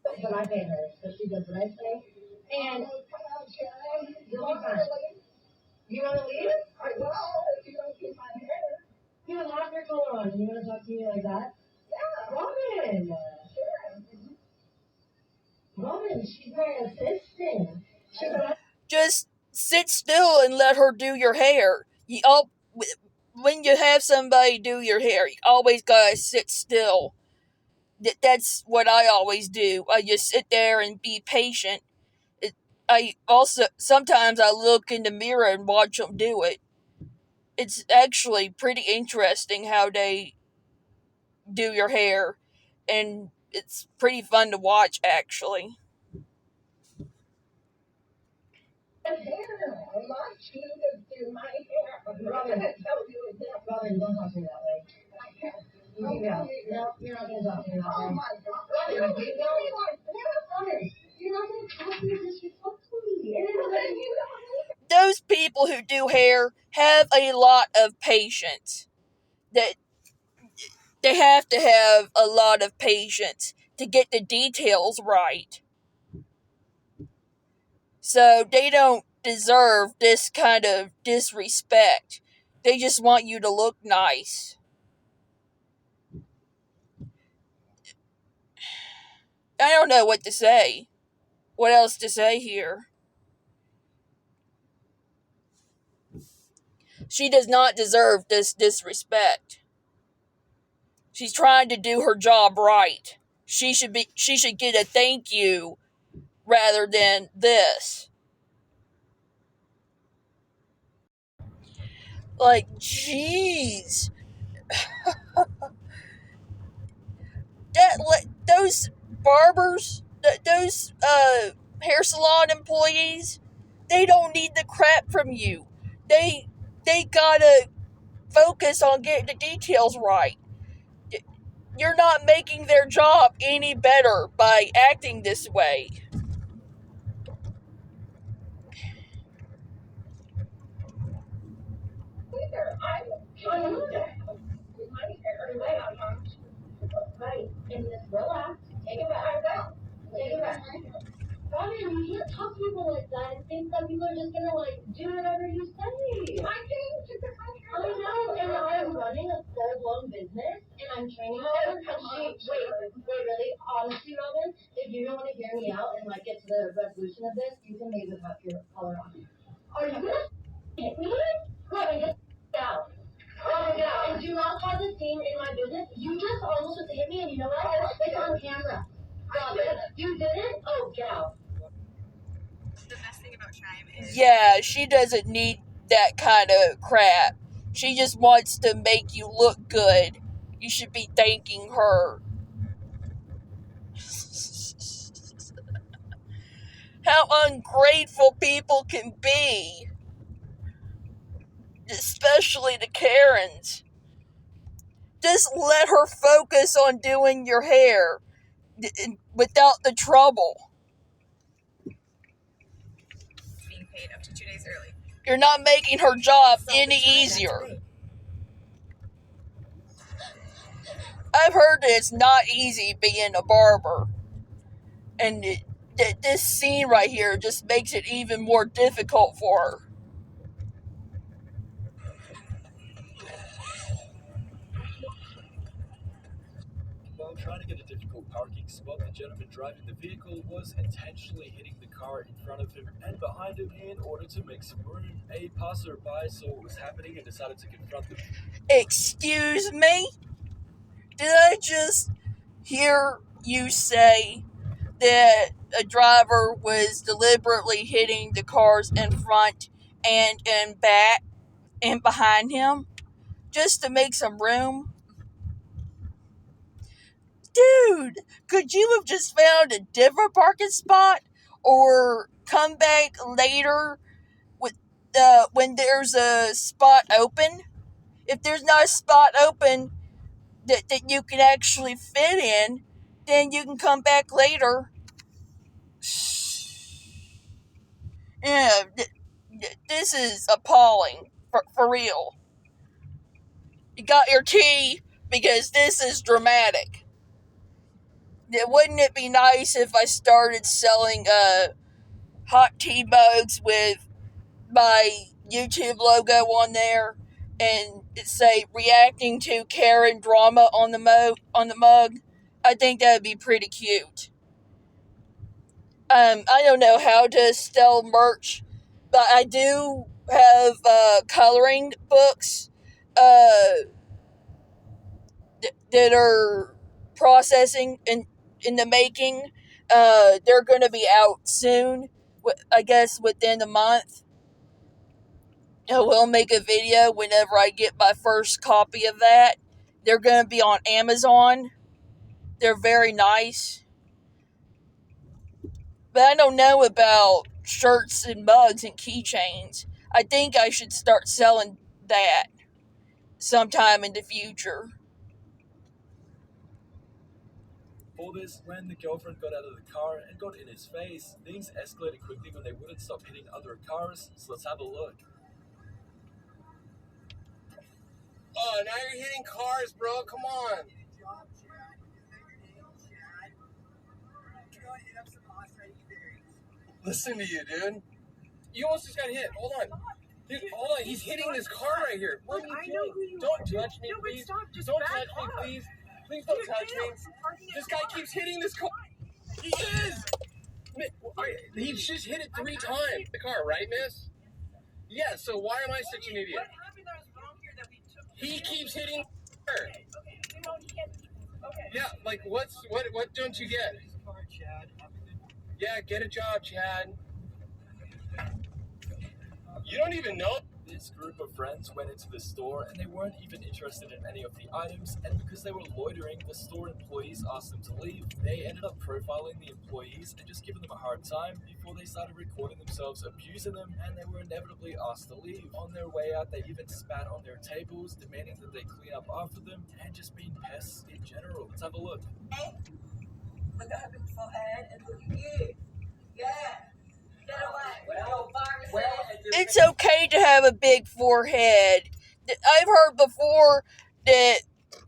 But I pay her, so she does what I say. And you'll be fine. You want to leave? I will, if you don't keep my hair. You have half your color on, and you want to talk to me like that? Yeah. Robin! Sure. Robin, she's my assistant. Just sit still and let her do your hair. When you have somebody do your hair, you always gotta sit still. That's what I always do. I just sit there and be patient. I also sometimes I look in the mirror and watch them do it. It's actually pretty interesting how they do your hair, and it's pretty fun to watch actually. Hair. I want you to do my hair. Robin, Robin, don't talk to me that way. No, you're not going to talk to me that way. Oh my God. Robin, you're not going to talk to me disrespectfully. Those people who do hair have a lot of patience. That they have to have a lot of patience to get the details right. So they don't deserve this kind of disrespect. They just want you to look nice. I don't know what to say. What else to say here? She does not deserve this disrespect. She's trying to do her job right. She should get a thank you rather than this. Like, jeez. Those barbers, those hair salon employees, they don't need the crap from you. They gotta focus on getting the details right. You're not making their job any better by acting this way. Right. And just relax. Take a breath. Take a breath. Robin, you can't talk to people like that and think that people are just gonna do whatever you say. I know, and I'm running a full-blown business and I'm training her. And wait, really? Honestly, Robin, if you don't want to hear me out and get to the resolution of this, you can leave without your collar on. Are you gonna hit me? Robin, get out. Get out. And do not cause a scene in my business. You just almost hit me, and you know what? It's on camera. Robin, you didn't? Oh, get out. The best thing about Chime is Yeah, she doesn't need that kind of crap. She just wants to make you look good. You should be thanking her. How ungrateful people can be. Especially the Karens. Just let her focus on doing your hair without the trouble. being paid up to 2 days early. You're not making her job any easier. I've heard that it's not easy being a barber. And this scene right here just makes it even more difficult for her. While trying to get a difficult parking spot, the gentleman driving the vehicle was intentionally hitting the car in front of him and behind him in order to make some room. A passerby saw what was happening and decided to confront him. Excuse me? Did I just hear you say that a driver was deliberately hitting the cars in front and in back and behind him just to make some room? Dude, could you have just found a different parking spot or come back later with when there's a spot open? If there's not a spot open that you can actually fit in, then you can come back later. Yeah, this is appalling. For real. You got your tea because this is dramatic. Wouldn't it be nice if I started selling hot tea mugs with my YouTube logo on there and it say reacting to Karen drama on the mug? I think that would be pretty cute. I don't know how to sell merch, but I do have coloring books that are processing in the making. They're going to be out soon, I guess within a month. I will make a video whenever I get my first copy of that. They're going to be on Amazon. They're very nice. But I don't know about shirts and mugs and keychains. I think I should start selling that sometime in the future. For this, when the girlfriend got out of the car and got in his face, things escalated quickly when they wouldn't stop hitting other cars, so let's have a look. Oh, now you're hitting cars, bro. Come on. Listen to you, dude. You almost just got hit. Hold on. Dude, hold on. He's hitting this car right here. What are you doing? Don't touch me, please. Don't touch me, please. Please don't touch me. This guy keeps hitting this car. He is. He's just hit it 3 times. The car, right, miss? Yeah, so why am I such an idiot? He keeps hitting her. Yeah, what don't you get? Yeah, get a job, Chad. You don't even know This group of friends went into the store and they weren't even interested in any of the items, and because they were loitering, the store employees asked them to leave. They ended up profiling the employees and just giving them a hard time before they started recording themselves abusing them, and they were inevitably asked to leave. On their way out, they even spat on their tables, demanding that they clean up after them, and just being pests in general. Let's have a look. Look at her big forehead and look at you. Yeah. Get away. It's okay to have a big forehead. I've heard before that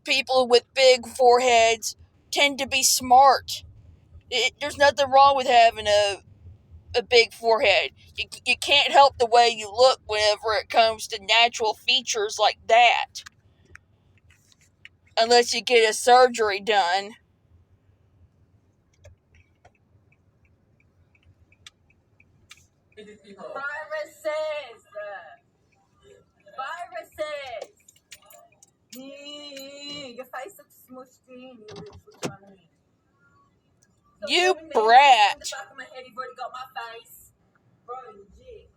people with big foreheads tend to be smart. There's nothing wrong with having a big forehead. You can't help the way you look whenever it comes to natural features like that. Unless you get a surgery done. Viruses. Viruses. Your face looks smushed in. Your lips look funny. You On brat. the back of my head, you've already got my face. Bro, legit.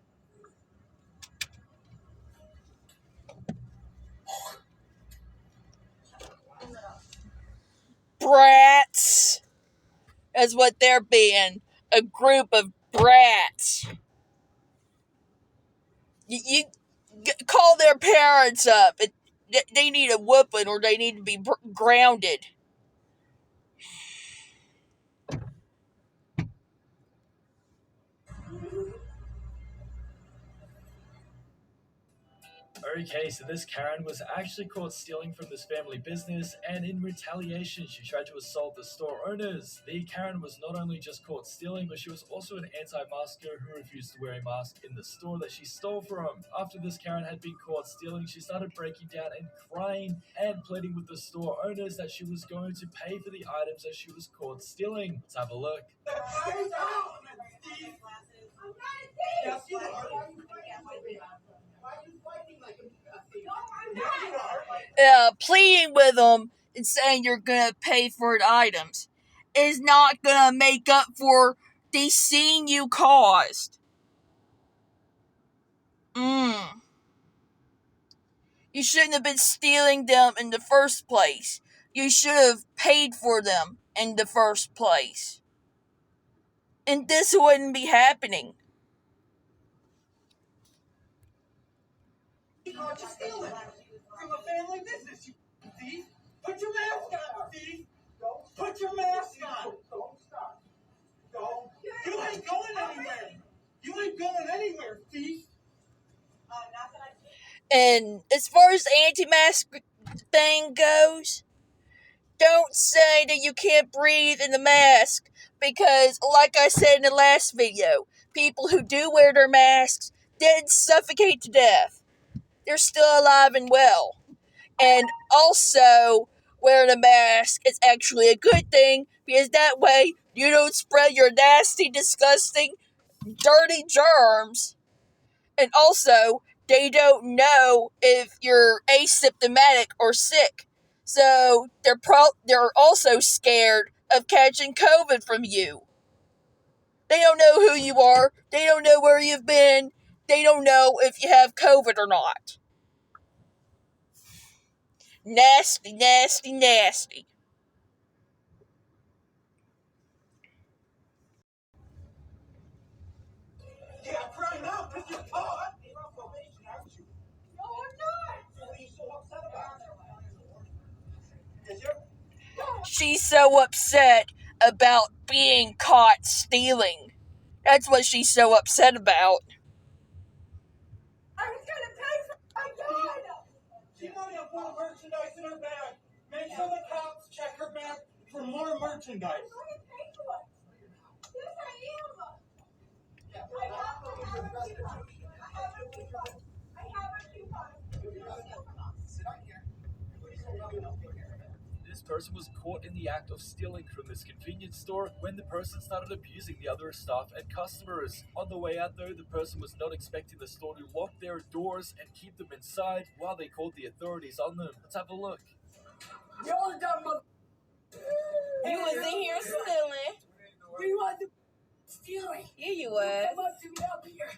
Brats. That's what they're being. A group of brats. You call their parents up. They need a whooping or they need to be grounded. Okay, so this Karen was actually caught stealing from this family business, and in retaliation, she tried to assault the store owners. The Karen was not only just caught stealing, but she was also an anti-masker who refused to wear a mask in the store that she stole from. After this Karen had been caught stealing, she started breaking down and crying and pleading with the store owners that she was going to pay for the items that she was caught stealing. Let's have a look. Pleading with them and saying you're gonna pay for the items is not gonna make up for the scene you caused. You shouldn't have been stealing them in the first place. You should have paid for them in the first place. And this wouldn't be happening. Caught you stealing from a family business, you thief. Put your mask on, thief. Put your mask on. Don't stop. Don't. You ain't going anywhere. You ain't going anywhere, thief. And as far as the anti-mask thing goes, don't say that you can't breathe in the mask, because like I said in the last video, people who do wear their masks didn't suffocate to death. They're still alive and well. And also, wearing a mask is actually a good thing, because that way you don't spread your nasty, disgusting, dirty germs. And also, they don't know if you're asymptomatic or sick. So they're also scared of catching COVID from you. They don't know who you are. They don't know where you've been. They don't know if you have COVID or not. Nasty, nasty, nasty. Yeah, crying out because you're caught. You're on probation, aren't you? No, I'm not. So what are you so upset about? Is there? She's so upset about being caught stealing. That's what she's so upset about. I was gonna pay for my dog. She might have more merchandise in her bag. Make sure the cops check her bag for more merchandise. I'm gonna pay for it. Yes, I am. I have a coupon. I have a coupon. Sit on here. This person was caught in the act of stealing from this convenience store when the person started abusing the other staff and customers. On the way out though, the person was not expecting the store to lock their doors and keep them inside while they called the authorities on them. Let's have a look. You was in here stealing. We wasn't stealing. Yeah, you was. Come up to me up here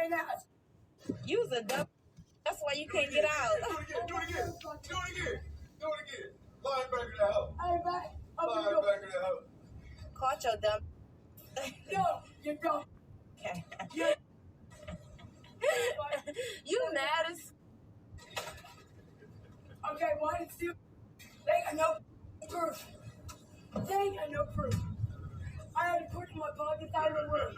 and out. You was a dumb. That's why you can't get out. Do it again. Do it again. Do it again. Do it again. Line back in the house. Line back in the house. Caught your dumb. No, you don't. Okay. Yeah. You mad as. Okay, why did you? They got no proof. They ain't got no proof. I had to put it in my pocket out of the room.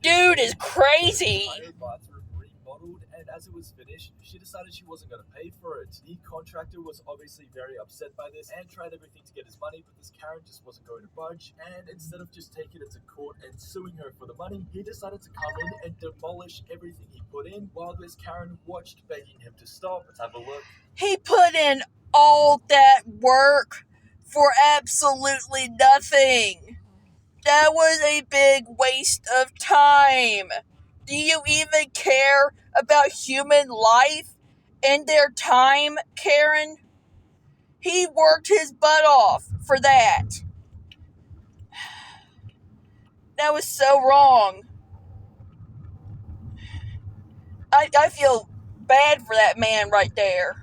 Dude is crazy. Bathroom remodeled, and as it was finished, she decided she wasn't going to pay for it. The contractor was obviously very upset by this and tried everything to get his money, but this Karen just wasn't going to budge, and instead of just taking it to court and suing her for the money, he decided to come in and demolish everything he put in while this Karen watched, begging him to stop. Let's have a look. He put in all that work for absolutely nothing. That was a big waste of time. Do you even care about human life and their time, Karen? He worked his butt off for that. That was so wrong. I feel bad for that man right there.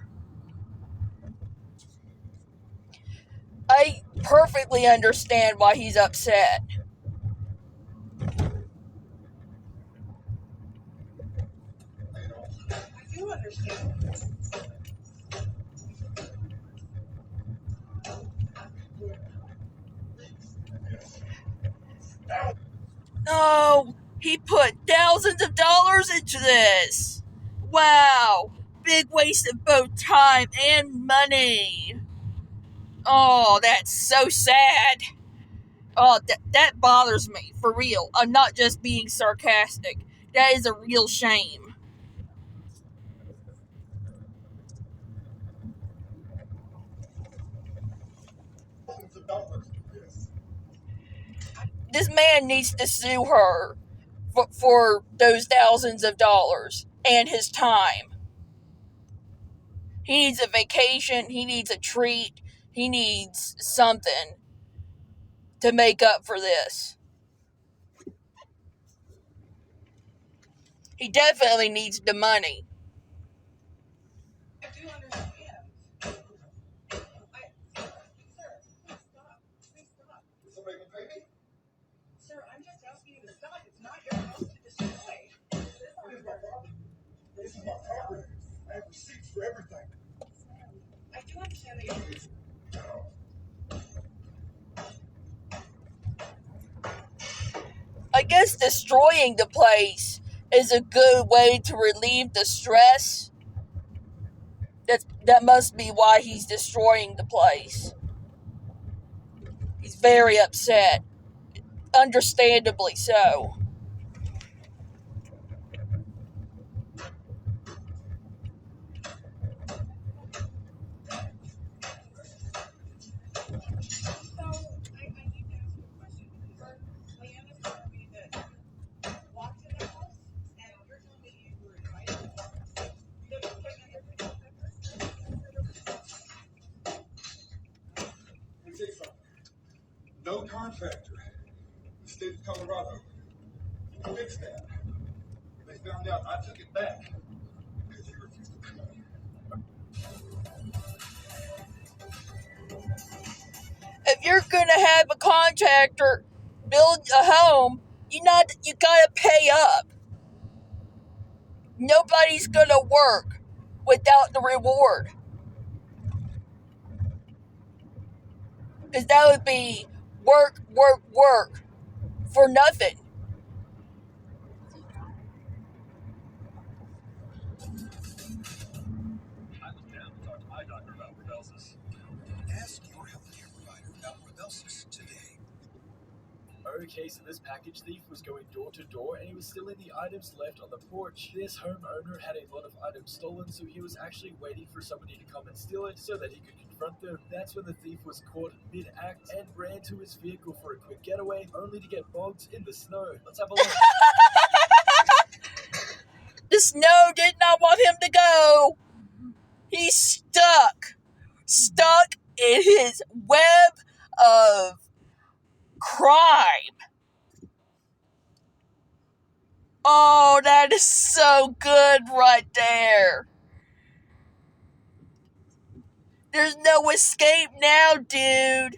I perfectly understand why he's upset. I do understand. No, he put thousands of dollars into this. Wow, big waste of both time and money. Oh, that's so sad. Oh, that bothers me, for real. I'm not just being sarcastic. That is a real shame. This man needs to sue her for those thousands of dollars and his time. He needs a vacation. He needs a treat. He needs something to make up for this. He definitely needs the money. I do understand. Sir, stop. Please stop. Is somebody gonna pay me? Sir, I'm just asking you to stop. It's not your house to destroy. What is my problem? This is my property. I have receipts for everything. I do understand that you. I guess destroying the place is a good way to relieve the stress. That must be why he's destroying the place. He's very upset. Understandably so. So, I need to ask you a question. Leanne is telling me that walked in the house, and you're telling me you were invited. That was put in your Let me tell you something. No contractor in the state of Colorado fixed that. They found out I took it back because you refused to pay. If you're gonna have a contractor build a home, you gotta pay up. Nobody's gonna work without the reward. Because that would be work for nothing. I looked down and talked to my doctor about Rubelsis. Ask your healthcare provider about Rubelsis today. Okay, so this package thief was going door to door and he was stealing the items left on the porch. This homeowner had a lot of items stolen, so he was actually waiting for somebody to come and steal it so that he could confront them. That's when the thief was caught mid-act and ran to his vehicle for a quick getaway, only to get bogged in the snow. Let's have a look. The snow did not want him to go. He's stuck in his web of crime. Oh, that is so good right there. There's no escape now, dude.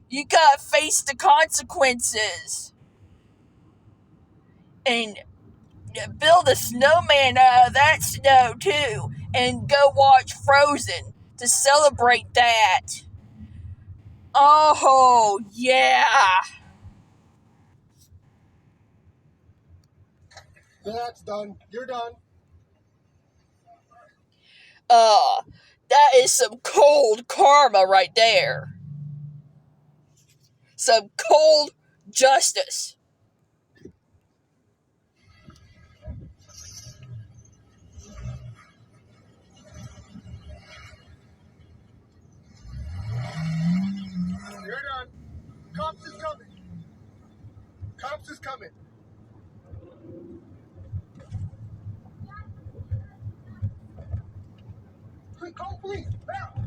You gotta face the consequences. And build a snowman out of that snow, too. And go watch Frozen to celebrate that. Oh, yeah. That's done. You're done. That is some cold karma right there. Some cold justice. You're done. Cops is coming. Cops is coming. Please call police. Now.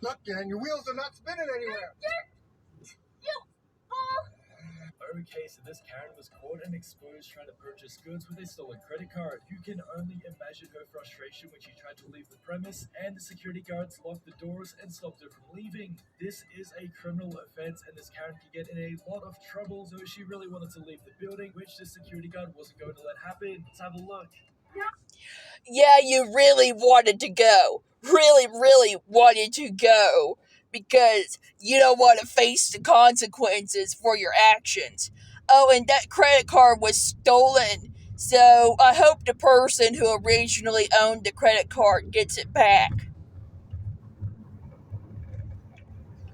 Look, Dan, your wheels are not spinning anywhere. Okay, so this Karen was caught and exposed trying to purchase goods with a stolen credit card. You can only imagine her frustration when she tried to leave the premise, and the security guards locked the doors and stopped her from leaving. This is a criminal offense, and this Karen could get in a lot of trouble, so she really wanted to leave the building, which the security guard wasn't going to let happen. Let's have a look. Yeah, you really wanted to go. Really, really wanted to go. Because you don't want to face the consequences for your actions. Oh, and that credit card was stolen. So I hope the person who originally owned the credit card gets it back.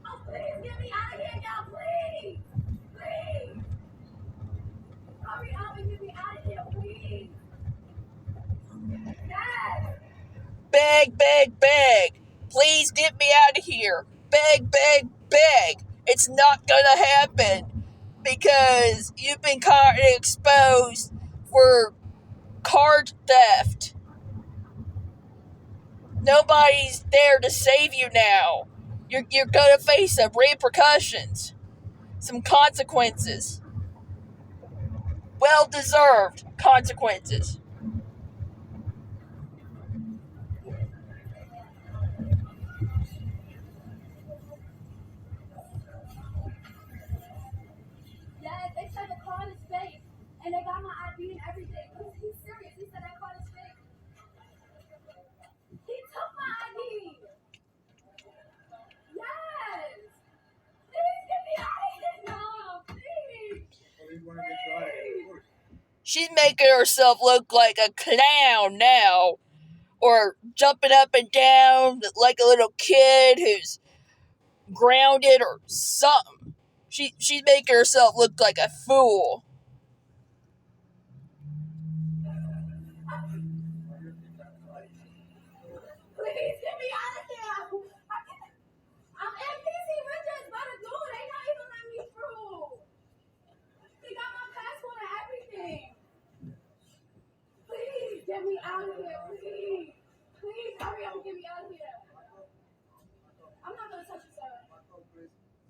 Oh, please get me out of here now, please! Please! Hurry up and get me out of here, please! Yes! Beg, beg, beg. Please get me out of here. Beg, beg, beg. It's not gonna happen. Because you've been caught and exposed for card theft. Nobody's there to save you now. You're gonna face some repercussions. Some consequences. Well deserved consequences. Yes, they said the card is fake. And they got my ID and everything. He's serious. He said that card is fake. He took my ID. Yes. Please get me out of here now. Please. Please. She's making herself look like a clown now. Or jumping up and down like a little kid who's grounded or something. She's making herself look like a fool. Please get me out of here. I'm NPC Richards by the door. They not even letting me through. They got my passport and everything. Please get me out of here. Please. Please hurry up and get me out of here. I'm not going to touch you, sir.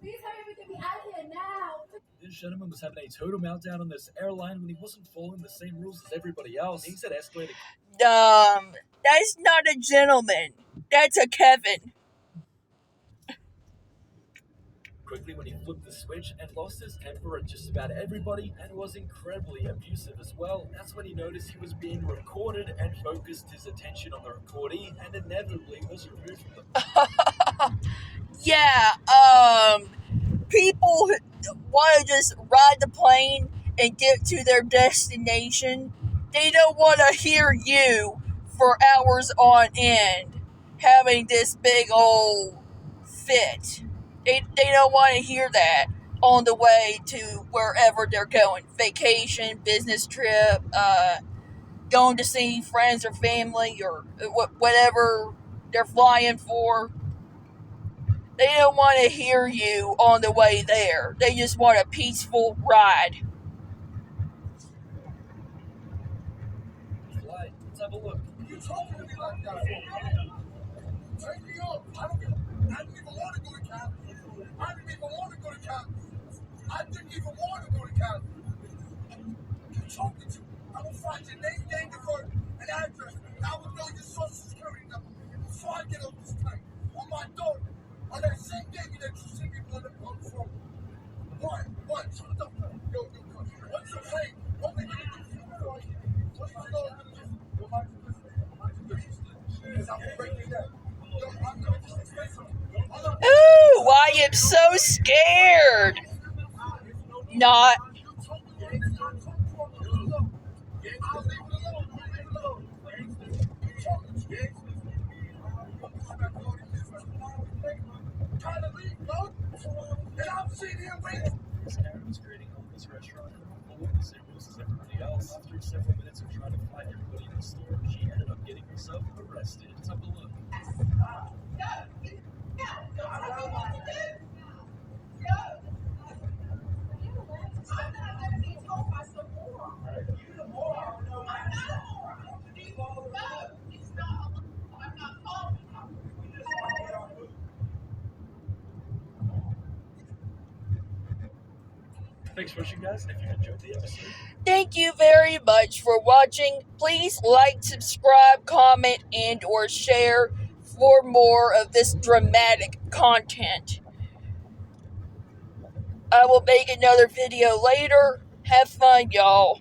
Please hurry up and get me out of here now. This gentleman was having a total meltdown on this airline when he wasn't following the same rules as everybody else. Things had escalated. That's not a gentleman. That's a Kevin. Quickly when he flipped the switch and lost his temper at just about everybody and was incredibly abusive as well. That's when he noticed he was being recorded and focused his attention on the recordee and inevitably was removed from them. Yeah, people want to just ride the plane and get to their destination. They don't want to hear you for hours on end having this big old fit. They don't want to hear that on the way to wherever they're going. Vacation, business trip, going to see friends or family or whatever they're flying for. They don't want to hear you on the way there. They just want a peaceful ride. Take me up. I didn't even want to go to Cali. I didn't even want to go to Cali. I didn't even want to go to Cali. I'm talking to you. I will find your name, date of birth, and address. And I will know your social security number before I get off this plane. On my daughter. On that same day that you see me on the phone. What? Shut the fuck. Yo, what's your name? What we gonna do for you? What you gonna do? Yo, mind your business. Mind your business. Because I'm gonna break you down. Yo, I'm gonna just explain something. Ooh, I am so scared. Not. This Karen was creating home in this restaurant. Following the same rules as everybody else. After several minutes of trying to find everybody in the store, she ended up getting herself arrested. Let's have a look. Thanks for watching, guys. If you enjoyed the episode, Thank you very much for watching. Please like, subscribe, comment, and or share for more of this dramatic content. I will make another video later. Have fun, y'all.